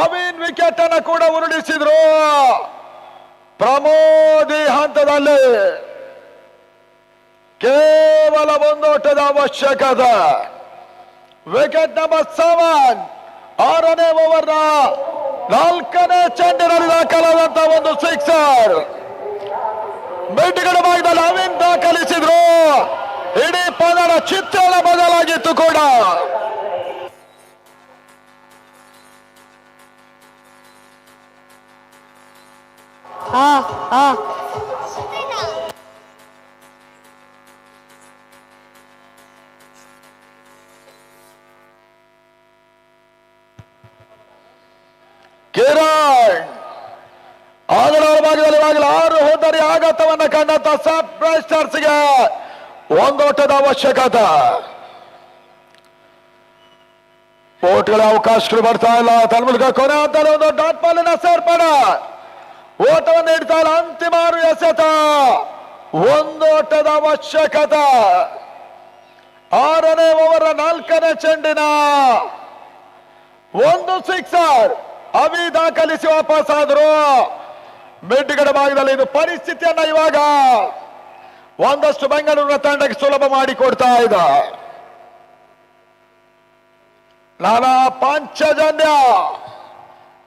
ಅವಿನ್ ವಿಕೆಟ್ ಅನ್ನು ಕೂಡ ಉರುಳಿಸಿದ್ರು. ಪ್ರಮೋದ್ ಈ ಹಂತದಲ್ಲಿ ಕೇವಲ ಒಂದೋಟದ ಅವಶ್ಯಕತೆ. ವಿಕೆಟ್ ನಂಬರ್ 7, 6ನೇ ಓವರ್ನ 4ನೇ ಚೆಂಡಿನಲ್ಲಿ ದಾಖಲಾದಂತ ಒಂದು ಸಿಕ್ಸರ್. ಮಿಡ್ಗಡ ಭಾಗದಲ್ಲಿ ಅವಿನ್ ದಾಖಲಿಸಿದ್ರು. ಇಡೀ ಪದರ ಚಿತ್ರಣ ಬದಲಾಗಿತ್ತು ಕೂಡ. ಕಿರಣ್ ಆಗಲ ಭಾಗದಲ್ಲಿ 6 ಹೋದರೆ ಆಘಾತವನ್ನ ಕಂಡಂತ ಸಬ್ ಬ್ಲಾಸ್ಟರ್ಸ್ಗೆ ಒಂದೋಟದ ಅವಶ್ಯಕತೆ. ಓಟ್ಗಳ ಅವಕಾಶಗಳು ಬರ್ತಾ ಇಲ್ಲ. ತನ್ಮೂಲಕ ಕೊನೆ ಹಂತದಲ್ಲಿ ಒಂದು ಡಾಟ್ ಬಾಲಿನ ಸೇರ್ಪಡೆ. ಓಟವನ್ನು ನೀಡ್ತಾ ಇಲ್ಲ. ಅಂತಿಮ 6 ಎಸೆತ. ಒಂದೋಟದ ಅವಶ್ಯಕತೆ. 6ನೇ ಓವರ್ 4ನೇ ಚೆಂಡಿನ ಒಂದು ಸಿಕ್ಸರ್. ಅವಿ ದಾಖಲಿಸಿ ವಾಪಸ್ ಆದ್ರು. ಮಿಡ್ಗಡ ಭಾಗದಲ್ಲಿ ಇದು ಪರಿಸ್ಥಿತಿಯನ್ನ ಇವಾಗ ಒಂದಷ್ಟು ಬೆಂಗಳೂರಿನ ತಂಡಕ್ಕೆ ಸುಲಭ ಮಾಡಿಕೊಡ್ತಾ ಇದೆ. ನಾನಾ ಪಾಂಚಜನ್ಯ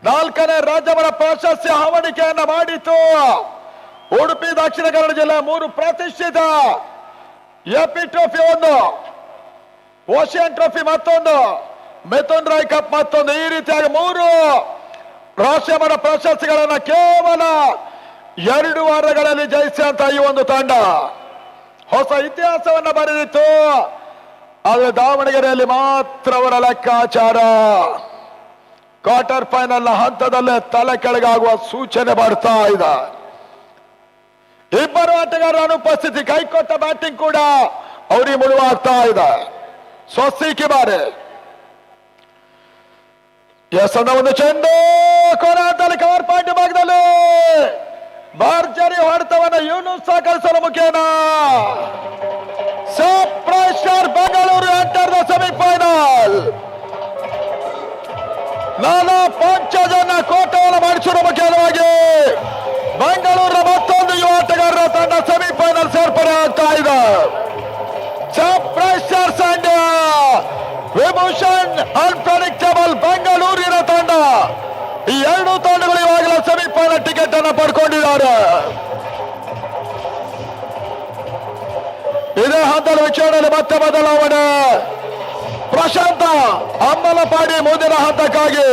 4ನೇ ರಾಜ್ಯಮರ ಪ್ರಶಸ್ತಿ ಹಾವಣಿಕೆಯನ್ನ ಮಾಡಿತ್ತು. ಉಡುಪಿ ದಕ್ಷಿಣ ಕನ್ನಡ ಜಿಲ್ಲೆ 3 ಪ್ರತಿಷ್ಠಿತ ಎಪಿ ಟ್ರೋಫಿ, ಒಂದು ಓಷಿಯನ್ ಟ್ರೋಫಿ, ಮತ್ತೊಂದು ಮಿಥುನ್ ರಾಯ್ ಕಪ್, ಮತ್ತೊಂದು, ಈ ರೀತಿಯಾಗಿ 3 ರಾಷ್ಟ್ರೀಯ ಮಟ್ಟ ಪ್ರಶಸ್ತಿಗಳನ್ನ ಕೇವಲ 2 ವಾರಗಳಲ್ಲಿ ಜಯಿಸಿದಂತ ಈ ಒಂದು ತಂಡ ಹೊಸ ಇತಿಹಾಸವನ್ನ ಬರೆದಿತ್ತು. ಆದರೆ ದಾವಣಗೆರೆಯಲ್ಲಿ ಮಾತ್ರ ಅವರ ಲೆಕ್ಕಾಚಾರ ಕ್ವಾರ್ಟರ್ ಫೈನಲ್ ಹಂತದಲ್ಲೇ ತಲೆ ಕೆಳಗಾಗುವ ಸೂಚನೆ ಬರ್ತಾ ಇದೆ. ಇಬ್ಬರು ಆಟಗಾರರ ಅನುಪಸ್ಥಿತಿ, ಕೈಕೊಟ್ಟ ಬ್ಯಾಟಿಂಗ್ ಕೂಡ ಅವರಿಗೆ ಮುಳುವಾಗ್ತಾ ಇದೆ. ಸ್ವಸ್ತಿಕಿ ಬಾರೆ ಎಸನ್ನ ಒಂದು ಚೆಂಡು ಕೊನೆ ಹಂತದಲ್ಲಿ ಕವರ್ ಪಾಯಿಂಟ್ ಭಾಗದಲ್ಲಿ ಭರ್ಜರಿ ಹೊಡೆತವನ್ನು ಯೂನುಸ್ ಕಳಿಸಲು ಮುಖೇನ sub pressure Bengaluru enter the semifinal. ನಾನಾ ಪಂಚಜನ್ನ ಕೋಟವನ್ನು ಮಾಡಿಸುವ ಮುಖೇನವಾಗಿ ಬೆಂಗಳೂರಿನ ಮತ್ತೊಂದು ಯುವ ಆಟಗಾರರ ತಂಡ ಸೆಮಿಫೈನಲ್ ಸೇರ್ಪಡೆ ಆಗ್ತಾ ಇದೆ. ಸಬ್ ಪ್ರೆಷರ್ ಸಂಡ್ಯ ವಿಭೂಷಣ್ ಅನ್ಪ್ರೆಡಿಕ್ಟಬಲ್ ಬೆಂಗಳೂರಿನ ತಂಡ. ಈ 2 ತಂಡಗಳು ಇವಾಗಲೇ ಸೆಮಿಫೈನಲ್ ಟಿಕೆಟ್ ಅನ್ನು ಪಡ್ಕೊಂಡಿದ್ದಾರೆ. ಇದೇ ಹಂತದ ವಿಚಾರಣೆಯಲ್ಲಿ ಮತ್ತೆ ಬದಲಾವಣೆ. ಪ್ರಶಾಂತ ಅಮ್ಮಲಪಾಡಿ ಮುಂದಿನ ಹಂತಕ್ಕಾಗಿ